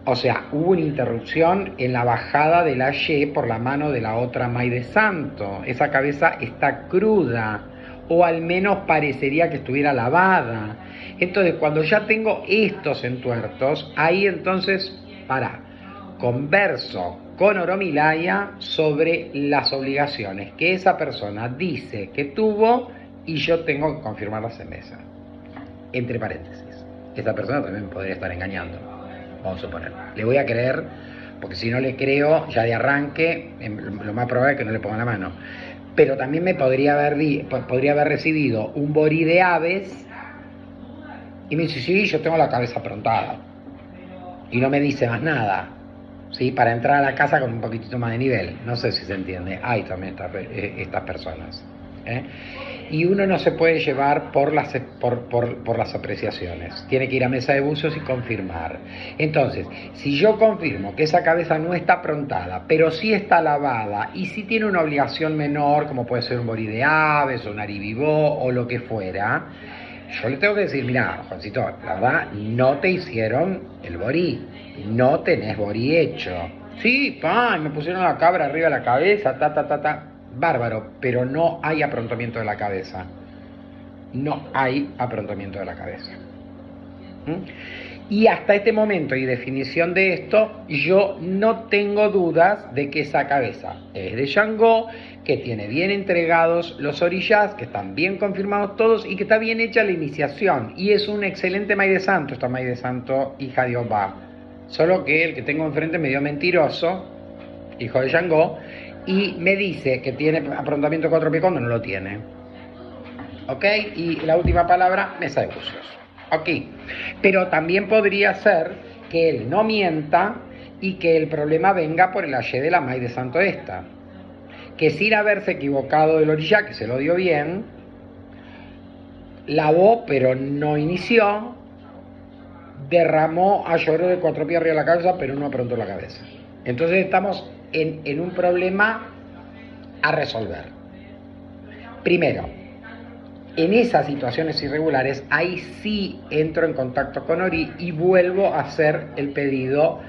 O sea, hubo una interrupción en la bajada de la Y por la mano de la otra May de Santo. Esa cabeza está cruda, o al menos parecería que estuviera lavada. Entonces, cuando ya tengo estos entuertos, ahí entonces, converso con Oromilaya sobre las obligaciones que esa persona dice que tuvo y yo tengo que confirmarlas en mesa. Entre paréntesis, esa persona también podría estar engañando, vamos a suponer. Le voy a creer, porque si no le creo, ya de arranque, lo más probable es que no le ponga la mano. Pero también me podría haber recibido un borí de aves y me dice, sí, yo tengo la cabeza aprontada. Y no me dice más nada. ¿sí? Para entrar a la casa con un poquitito más de nivel. No sé si se entiende. Hay también estas personas. ¿Eh? Y uno no se puede llevar por las apreciaciones. Tiene que ir a mesa de bucios y confirmar. Entonces, si yo confirmo que esa cabeza no está aprontada, pero sí está lavada y sí tiene una obligación menor, como puede ser un borí de aves o un aribibó o lo que fuera, yo le tengo que decir, mira, Juancito, la verdad, no te hicieron el borí, no tenés borí hecho. Sí, me pusieron la cabra arriba de la cabeza, bárbaro, pero no hay aprontamiento de la cabeza. No hay aprontamiento de la cabeza. Y hasta este momento y definición de esto, yo no tengo dudas de que esa cabeza es de Shango, que tiene bien entregados los orillas, que están bien confirmados todos y que está bien hecha la iniciación. Y es un excelente Maíz de Santo, esta Maíz de Santo, hija de Obá. Solo que el que tengo enfrente me dio mentiroso, hijo de Shango, y me dice que tiene aprontamiento 4 pies cuando no lo tiene. ¿Ok? Y la última palabra, mesa de bucios. Ok. Pero también podría ser que él no mienta y que el problema venga por el ayer de la Maíz de Santo esta. Que sin haberse equivocado del orilla, que se lo dio bien, lavó pero no inició, derramó a lloro de 4 pies arriba de la cabeza pero no aprontó la cabeza. Entonces estamos en un problema a resolver. Primero, en esas situaciones irregulares, ahí sí entro en contacto con Ori y vuelvo a hacer el pedido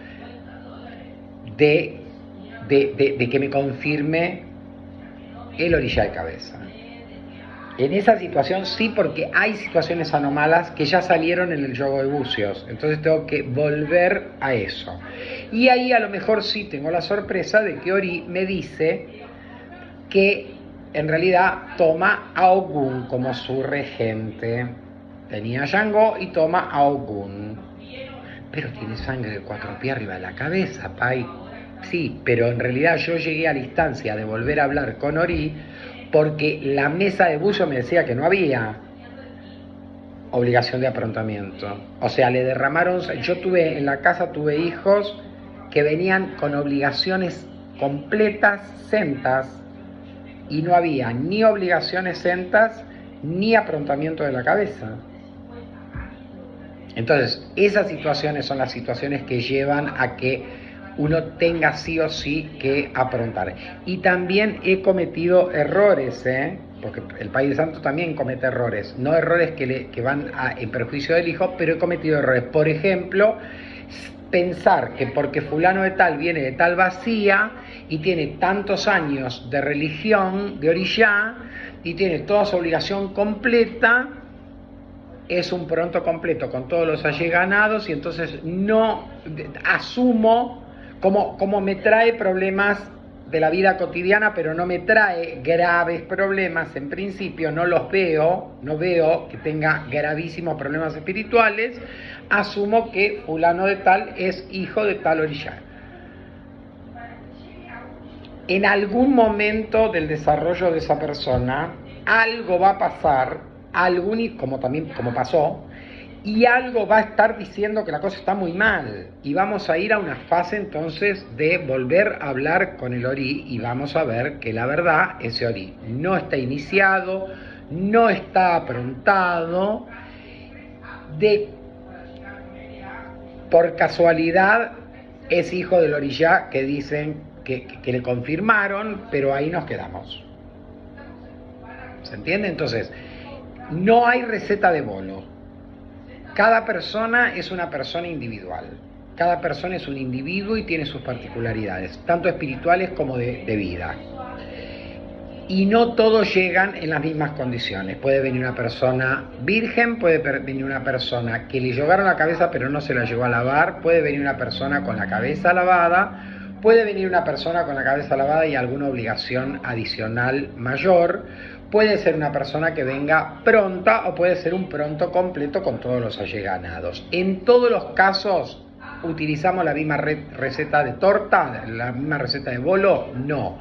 de que me confirme el orilla de cabeza. En esa situación sí, porque hay situaciones anómalas que ya salieron en el yoga de bucios, entonces tengo que volver a eso. Y ahí a lo mejor sí tengo la sorpresa de que Ori me dice que en realidad toma a Ogun como su regente. Tenía a Shango y toma a Ogun. Pero tiene sangre de 4 pies arriba de la cabeza, Pai. Sí, pero en realidad yo llegué a la instancia de volver a hablar con Ori porque la mesa de buzo me decía que no había obligación de aprontamiento. O sea, le derramaron... Yo en la casa tuve hijos que venían con obligaciones completas, centas, y no había ni obligaciones centas ni aprontamiento de la cabeza. Entonces, esas situaciones son las situaciones que llevan a que uno tenga sí o sí que aprontar. Y también he cometido errores, porque el País de Santo también comete errores, no errores que van en perjuicio del hijo, pero he cometido errores. Por ejemplo, pensar que porque fulano de tal viene de tal vacía y tiene tantos años de religión, de orillá, y tiene toda su obligación completa, es un pronto completo con todos los alleganados, y entonces no asumo como me trae problemas de la vida cotidiana, pero no me trae graves problemas en principio, no veo que tenga gravísimos problemas espirituales, asumo que fulano de tal es hijo de tal orilla. En algún momento del desarrollo de esa persona, algo va a pasar, como pasó, y algo va a estar diciendo que la cosa está muy mal, y vamos a ir a una fase entonces de volver a hablar con el Ori, y vamos a ver que la verdad, ese Ori no está iniciado, no está aprontado, por casualidad es hijo del orillá que dicen que le confirmaron, pero ahí nos quedamos. ¿Se entiende? Entonces, no hay receta de bolo. Cada persona es una persona individual. Cada persona es un individuo y tiene sus particularidades, tanto espirituales como de vida. Y no todos llegan en las mismas condiciones. Puede venir una persona virgen, puede venir una persona que le llogaron la cabeza pero no se la llegó a lavar, puede venir una persona con la cabeza lavada, puede venir una persona con la cabeza lavada y alguna obligación adicional mayor, puede ser una persona que venga pronta o puede ser un pronto completo con todos los alleganados. En todos los casos, ¿utilizamos la misma receta de torta, la misma receta de bolo? No.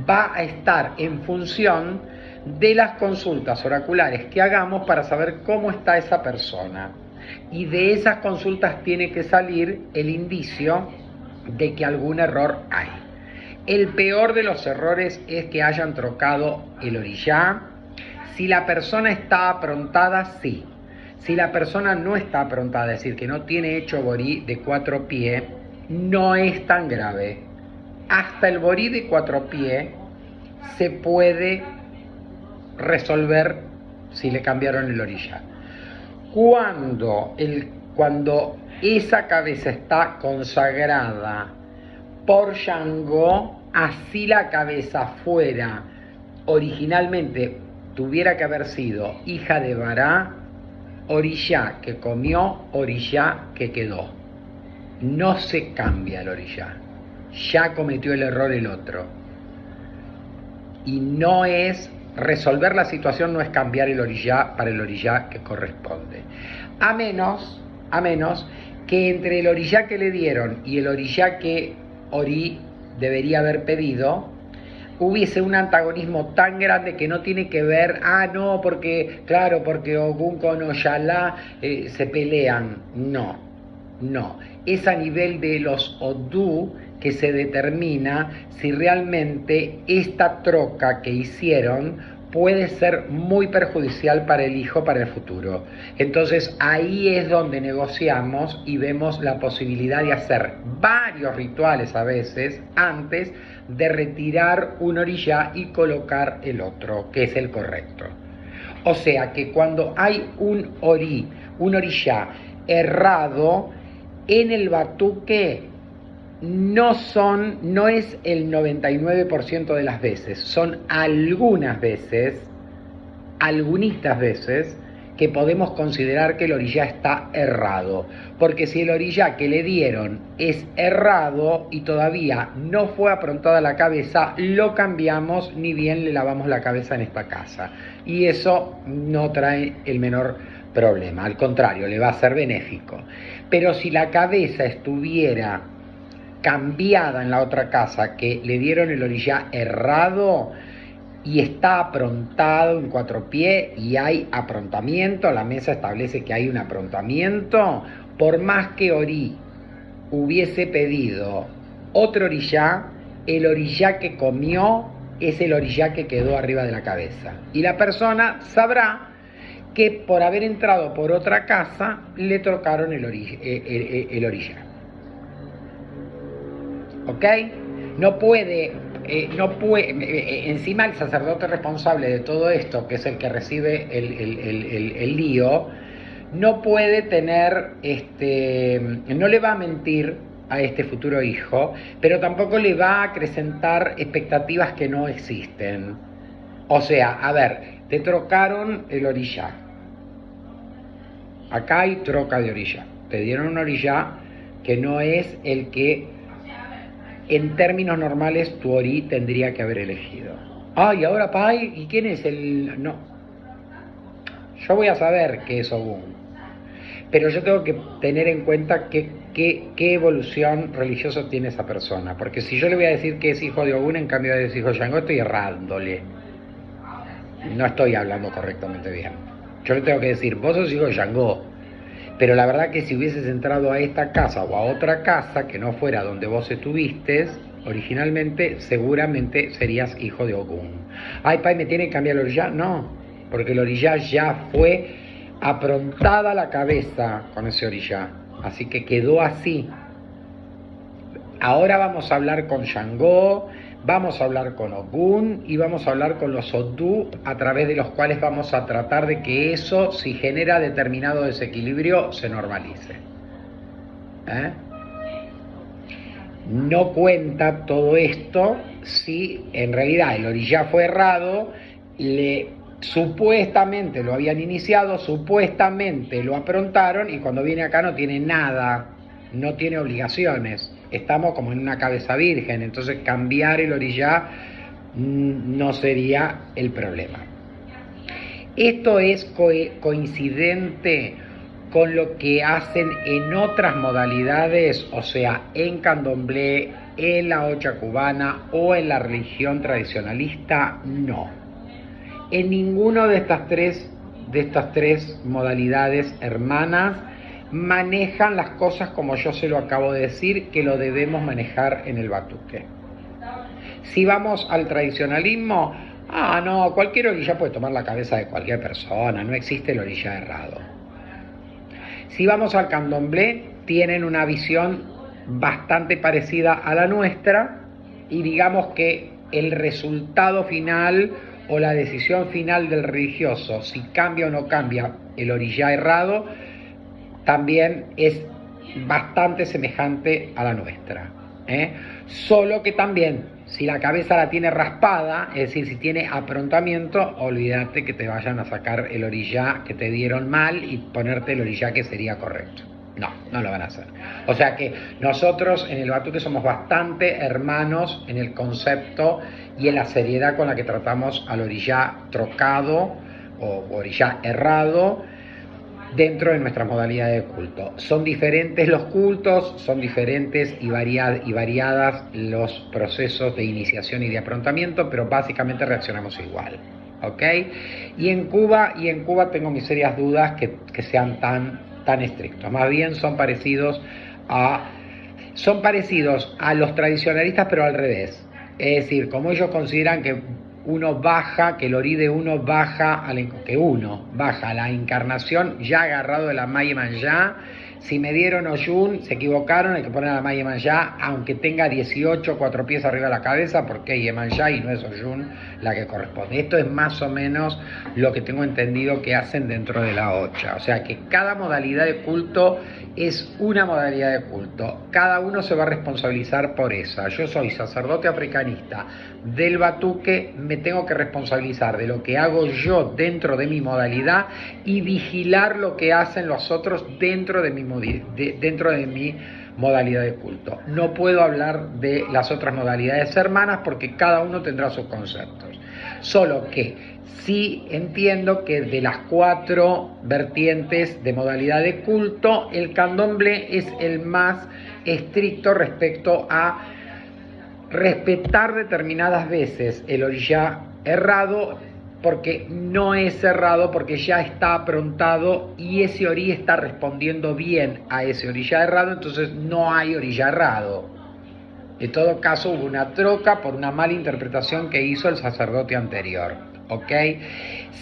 Va a estar en función de las consultas oraculares que hagamos para saber cómo está esa persona. Y de esas consultas tiene que salir el indicio de que algún error hay. El peor de los errores es que hayan trocado el orillá. Si la persona está aprontada, sí. Si la persona no está aprontada, es decir, que no tiene hecho borí de 4 pies, no es tan grave. Hasta el borí de 4 pies se puede resolver si le cambiaron el orillá. Cuando esa cabeza está consagrada por Shango, así la cabeza fuera originalmente tuviera que haber sido hija de Bará, orillá que comió, orillá que quedó. No se cambia el orillá. Ya cometió el error el otro. Y no es resolver la situación, no es cambiar el orillá para el orillá que corresponde. A menos que entre el orillá que le dieron y el orillá que Orí debería haber pedido, hubiese un antagonismo tan grande que no tiene que ver, porque Ogún con Oyalá se pelean. No. Es a nivel de los Odú que se determina si realmente esta troca que hicieron puede ser muy perjudicial para el hijo, para el futuro. Entonces ahí es donde negociamos y vemos la posibilidad de hacer varios rituales a veces antes de retirar un orillá y colocar el otro, que es el correcto. O sea que cuando hay un orillá errado, en el batuque no es el 99% de las veces, son algunas veces, algunitas veces, que podemos considerar que el orillá está errado. Porque si el orillá que le dieron es errado y todavía no fue aprontada la cabeza, lo cambiamos, ni bien le lavamos la cabeza en esta casa. Y eso no trae el menor problema, al contrario, le va a ser benéfico. Pero si la cabeza estuviera cambiada en la otra casa, que le dieron el orillá errado y está aprontado en 4 pies y hay aprontamiento, la mesa establece que hay un aprontamiento, por más que Orí hubiese pedido otro orillá, el orillá que comió es el orillá que quedó arriba de la cabeza. Y la persona sabrá que por haber entrado por otra casa le trocaron el orillá. ¿Ok? No puede, encima el sacerdote responsable de todo esto, que es el que recibe el lío, no puede tener, no le va a mentir a este futuro hijo, pero tampoco le va a acrecentar expectativas que no existen. O sea, a ver, te trocaron el orillá. Acá hay troca de orillá. Te dieron un orillá que no es el que en términos normales tu Orí tendría que haber elegido. Y ahora Pai, ¿y quién es el...? No. Yo voy a saber qué es Ogún. Pero yo tengo que tener en cuenta qué evolución religiosa tiene esa persona. Porque si yo le voy a decir que es hijo de Ogún en cambio de hijo de Shango, estoy errándole. No estoy hablando correctamente bien. Yo le tengo que decir, vos sos hijo de Shango. Pero la verdad que si hubieses entrado a esta casa o a otra casa que no fuera donde vos estuviste originalmente, seguramente serías hijo de Ogún. Pai, ¿me tiene que cambiar el orillá? No, porque el orillá ya fue aprontada la cabeza con ese orillá. Así que quedó así. Ahora vamos a hablar con Shango, vamos a hablar con Ogún y vamos a hablar con los Odú, a través de los cuales vamos a tratar de que eso, si genera determinado desequilibrio, se normalice. No cuenta todo esto si en realidad el orillá fue errado, supuestamente lo habían iniciado, supuestamente lo aprontaron y cuando viene acá no tiene nada, no tiene obligaciones. Estamos como en una cabeza virgen, entonces cambiar el orillá no sería el problema. Esto es coincidente con lo que hacen en otras modalidades, o sea, en candomblé, en la olla cubana o en la religión tradicionalista, no. En ninguno de estas tres modalidades hermanas manejan las cosas como yo se lo acabo de decir, que lo debemos manejar en el batuque. Si vamos al tradicionalismo, no, cualquier orilla puede tomar la cabeza de cualquier persona, no existe el orilla errado. Si vamos al candomblé, tienen una visión bastante parecida a la nuestra, y digamos que el resultado final o la decisión final del religioso, si cambia o no cambia el orilla errado, también es bastante semejante a la nuestra, Solo que también, si la cabeza la tiene raspada, es decir, si tiene aprontamiento, olvídate que te vayan a sacar el orilla que te dieron mal y ponerte el orilla que sería correcto. No lo van a hacer. O sea que nosotros en el batuque somos bastante hermanos en el concepto y en la seriedad con la que tratamos al orilla trocado o orilla errado dentro de nuestras modalidades de culto. Son diferentes los cultos, son diferentes y variadas los procesos de iniciación y de aprontamiento, pero básicamente reaccionamos igual, ¿ok? Y en Cuba tengo mis serias dudas que sean tan estrictos. Más bien son parecidos a los tradicionalistas, pero al revés. Es decir, como ellos consideran que que el orí de uno baja a la encarnación ya agarrado de la Maya Manjá. Si me dieron Oyun, se equivocaron, hay que poner a la Maya Manjá, aunque tenga 18, 4 pies arriba de la cabeza, porque es Yemanjá y no es Oyun la que corresponde. Esto es más o menos lo que tengo entendido que hacen dentro de la Ocha. O sea que cada modalidad de culto es una modalidad de culto. Cada uno se va a responsabilizar por esa. Yo soy sacerdote africanista del batuque, me tengo que responsabilizar de lo que hago yo dentro de mi modalidad y vigilar lo que hacen los otros dentro de mi modalidad de culto. No puedo hablar de las otras modalidades hermanas porque cada uno tendrá sus conceptos. Solo que sí entiendo que de las 4 vertientes de modalidad de culto, el candomblé es el más estricto respecto a respetar determinadas veces el orilla errado, porque no es errado, porque ya está aprontado y ese orí está respondiendo bien a ese orilla errado, entonces no hay orilla errado. En todo caso hubo una troca por una mala interpretación que hizo el sacerdote anterior, ¿ok?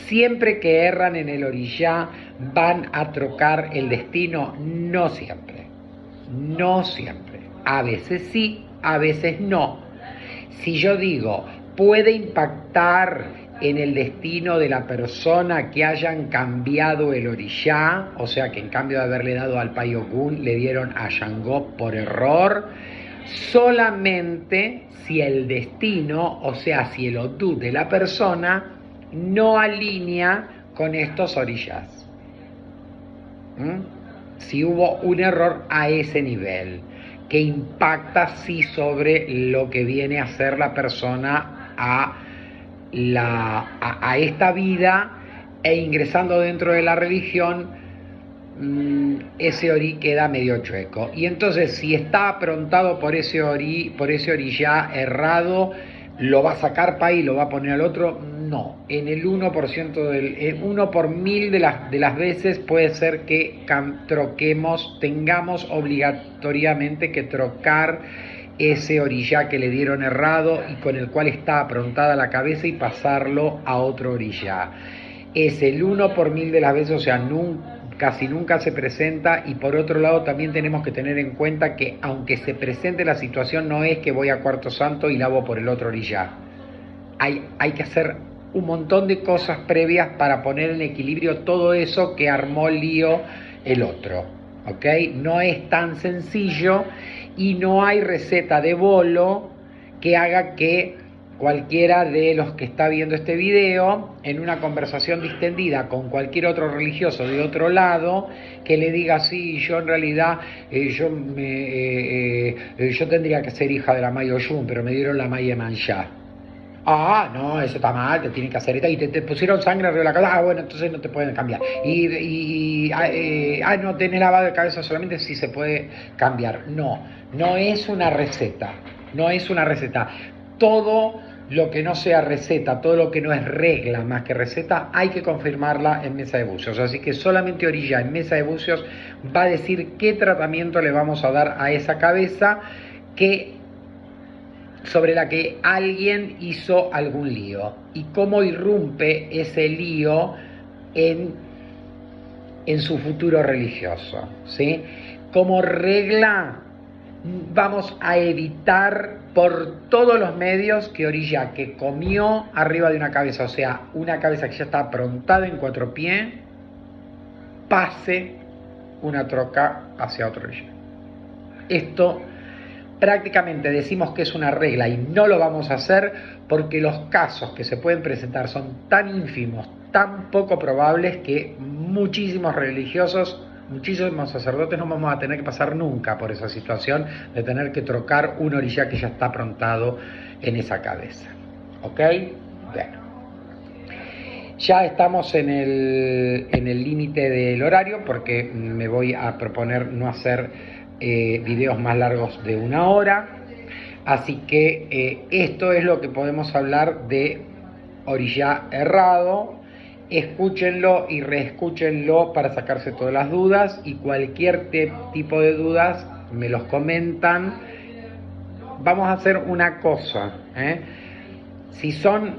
Siempre que erran en el orilla van a trocar el destino, no siempre. A veces sí, a veces no. Si yo digo, puede impactar en el destino de la persona que hayan cambiado el orillá, o sea que en cambio de haberle dado al Payogún le dieron a Shango por error, solamente si el destino, o sea si el odú de la persona no alinea con estos orillás. Si hubo un error a ese nivel que impacta sí sobre lo que viene a ser la persona a esta vida e ingresando dentro de la religión, ese orí queda medio chueco. Y entonces si está aprontado por ese orillá errado, ¿lo va a sacar para y lo va a poner al otro? No, en el 1%, 1 por 1000 de las veces puede ser que tengamos obligatoriamente que trocar ese orillá que le dieron errado y con el cual está aprontada la cabeza y pasarlo a otro orillá. Es el 1 por 1000 de las veces, o sea, casi nunca se presenta. Y por otro lado también tenemos que tener en cuenta que aunque se presente la situación, no es que voy a Cuarto Santo y lavo por el otro orillá. Hay que hacer un montón de cosas previas para poner en equilibrio todo eso que armó lío el otro, ¿ok? No es tan sencillo y no hay receta de bolo que haga que cualquiera de los que está viendo este video, en una conversación distendida con cualquier otro religioso de otro lado, que le diga, sí, yo en realidad, yo tendría que ser hija de la Maya Oyun, pero me dieron la Maya Manjá. No, eso está mal, te tienen que hacer esto, y te pusieron sangre arriba de la cabeza, bueno, entonces no te pueden cambiar. No tenés lavado de cabeza solamente, sí se puede cambiar. No es una receta, Todo lo que no sea receta, todo lo que no es regla más que receta, hay que confirmarla en mesa de bucios. Así que solamente Orilla en mesa de bucios va a decir qué tratamiento le vamos a dar a esa cabeza sobre la que alguien hizo algún lío y cómo irrumpe ese lío en su futuro religioso, ¿sí? Como regla, vamos a evitar por todos los medios que Orilla, que comió arriba de una cabeza, o sea, una cabeza que ya está aprontada en 4 pies, pase una troca hacia otro Orilla. Esto prácticamente decimos que es una regla y no lo vamos a hacer porque los casos que se pueden presentar son tan ínfimos, tan poco probables que muchísimos religiosos, muchísimos sacerdotes no vamos a tener que pasar nunca por esa situación de tener que trocar un orilla que ya está aprontado en esa cabeza. ¿Ok? Bueno. Ya estamos en el límite del horario porque me voy a proponer no hacer videos más largos de 1 hora. Así que esto es lo que podemos hablar de orilla errado. Escúchenlo y reescúchenlo para sacarse todas las dudas y cualquier tipo de dudas me los comentan. Vamos a hacer una cosa, si son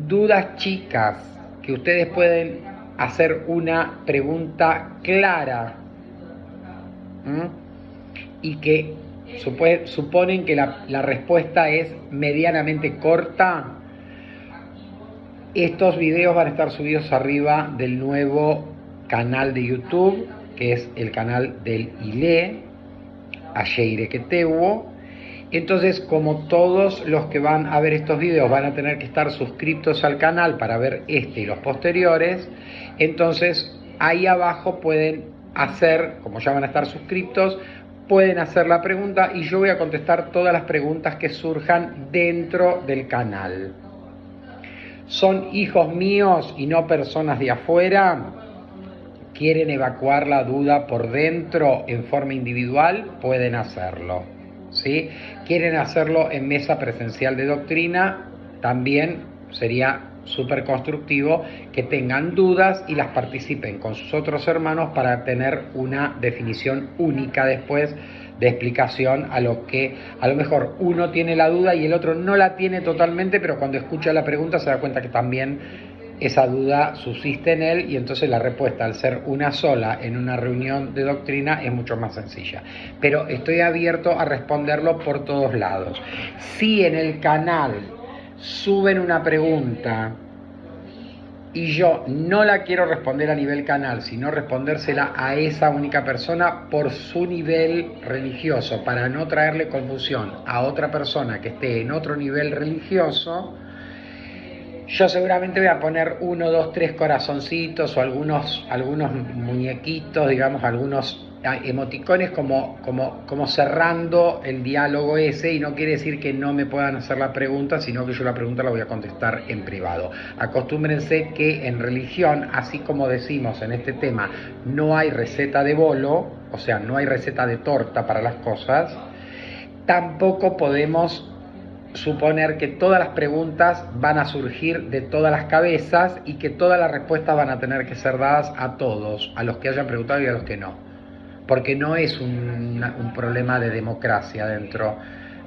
dudas chicas que ustedes pueden hacer una pregunta clara y que suponen que la respuesta es medianamente corta, estos videos van a estar subidos arriba del nuevo canal de YouTube, que es el canal del ILE, Ayeire Ketewo. Entonces, como todos los que van a ver estos videos van a tener que estar suscriptos al canal para ver este y los posteriores, entonces ahí abajo pueden hacer, como ya van a estar suscriptos, pueden hacer la pregunta y yo voy a contestar todas las preguntas que surjan dentro del canal. ¿Son hijos míos y no personas de afuera? ¿Quieren evacuar la duda por dentro en forma individual? Pueden hacerlo, ¿sí? ¿Quieren hacerlo en mesa presencial de doctrina? También sería súper constructivo que tengan dudas y las participen con sus otros hermanos para tener una definición única después de explicación a lo que a lo mejor uno tiene la duda y el otro no la tiene totalmente, pero cuando escucha la pregunta se da cuenta que también esa duda subsiste en él y entonces la respuesta, al ser una sola en una reunión de doctrina, es mucho más sencilla. Pero estoy abierto a responderlo por todos lados. Si en el canal suben una pregunta y yo no la quiero responder a nivel canal, sino respondérsela a esa única persona por su nivel religioso, para no traerle confusión a otra persona que esté en otro nivel religioso, yo seguramente voy a poner 1, 2, 3 corazoncitos o algunos muñequitos, digamos, algunos emoticones como cerrando el diálogo ese, y no quiere decir que no me puedan hacer la pregunta, sino que yo la pregunta la voy a contestar en privado. Acostúmbrense que en religión, así como decimos en este tema, no hay receta de bolo, o sea, no hay receta de torta para las cosas, tampoco podemos suponer que todas las preguntas van a surgir de todas las cabezas y que todas las respuestas van a tener que ser dadas a todos, a los que hayan preguntado y a los que no, porque no es un problema de democracia dentro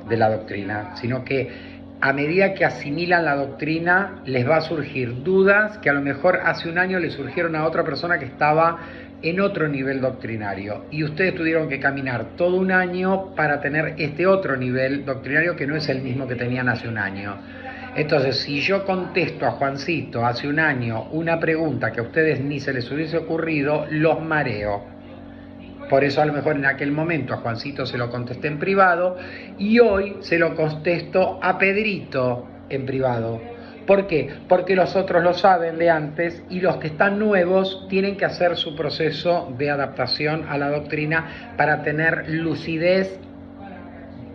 de la doctrina, sino que a medida que asimilan la doctrina les va a surgir dudas que a lo mejor hace un año le surgieron a otra persona que estaba en otro nivel doctrinario y ustedes tuvieron que caminar todo un año para tener este otro nivel doctrinario que no es el mismo que tenían hace un año. Entonces, si yo contesto a Juancito hace un año una pregunta que a ustedes ni se les hubiese ocurrido, los mareo. Por eso a lo mejor en aquel momento a Juancito se lo contesté en privado y hoy se lo contesto a Pedrito en privado. ¿Por qué? Porque los otros lo saben de antes y los que están nuevos tienen que hacer su proceso de adaptación a la doctrina para tener lucidez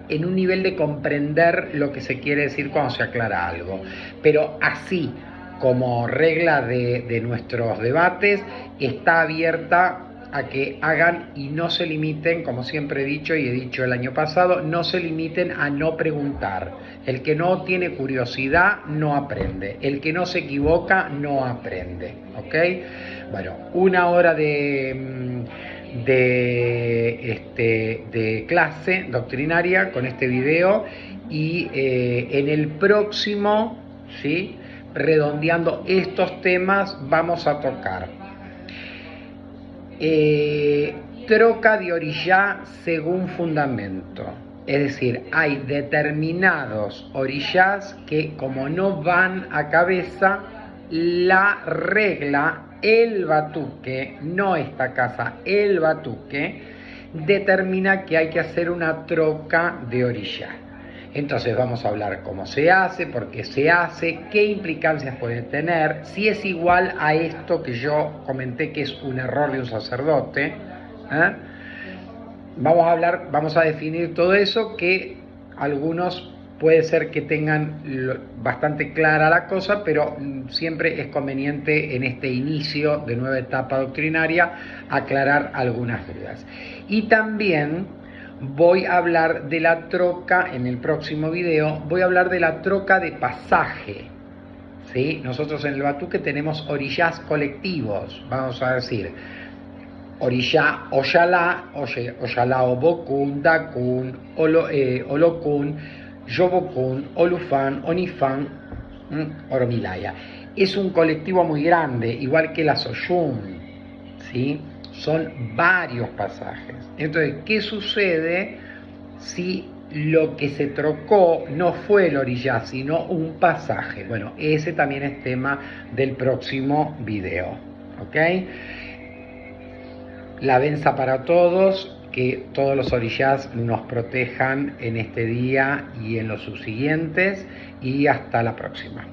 en un nivel de comprender lo que se quiere decir cuando se aclara algo. Pero así como regla de nuestros debates, está abierta a que hagan y no se limiten, como siempre he dicho y he dicho el año pasado, no se limiten a no preguntar. El que no tiene curiosidad no aprende, el que no se equivoca no aprende, ¿ok? Bueno, una hora de clase doctrinaria con este video y en el próximo, ¿sí?, redondeando estos temas, vamos a tocar troca de orillá según fundamento. Es decir, hay determinados orillás que, como no van a cabeza, la regla, el batuque, no esta casa, el batuque, determina que hay que hacer una troca de orillá. Entonces vamos a hablar cómo se hace, por qué se hace, qué implicancias puede tener, si es igual a esto que yo comenté que es un error de un sacerdote. Vamos a definir todo eso, que algunos puede ser que tengan bastante clara la cosa, pero siempre es conveniente en este inicio de nueva etapa doctrinaria aclarar algunas dudas. Y también voy a hablar de la troca, en el próximo video, voy a hablar de la troca de pasaje. ¿Sí? Nosotros en el batuque tenemos orillás colectivos, vamos a decir, orillá Oyalá, Oyalá Obokun, Dakun, Olokun, Yobokun, Olufán, Onifán, Oromilaya. Es un colectivo muy grande, igual que la Soyun, ¿sí? Son varios pasajes. Entonces, ¿qué sucede si lo que se trocó no fue el orillá, sino un pasaje? Bueno, ese también es tema del próximo video, ¿ok? La benza para todos, que todos los orillás nos protejan en este día y en los subsiguientes, y hasta la próxima.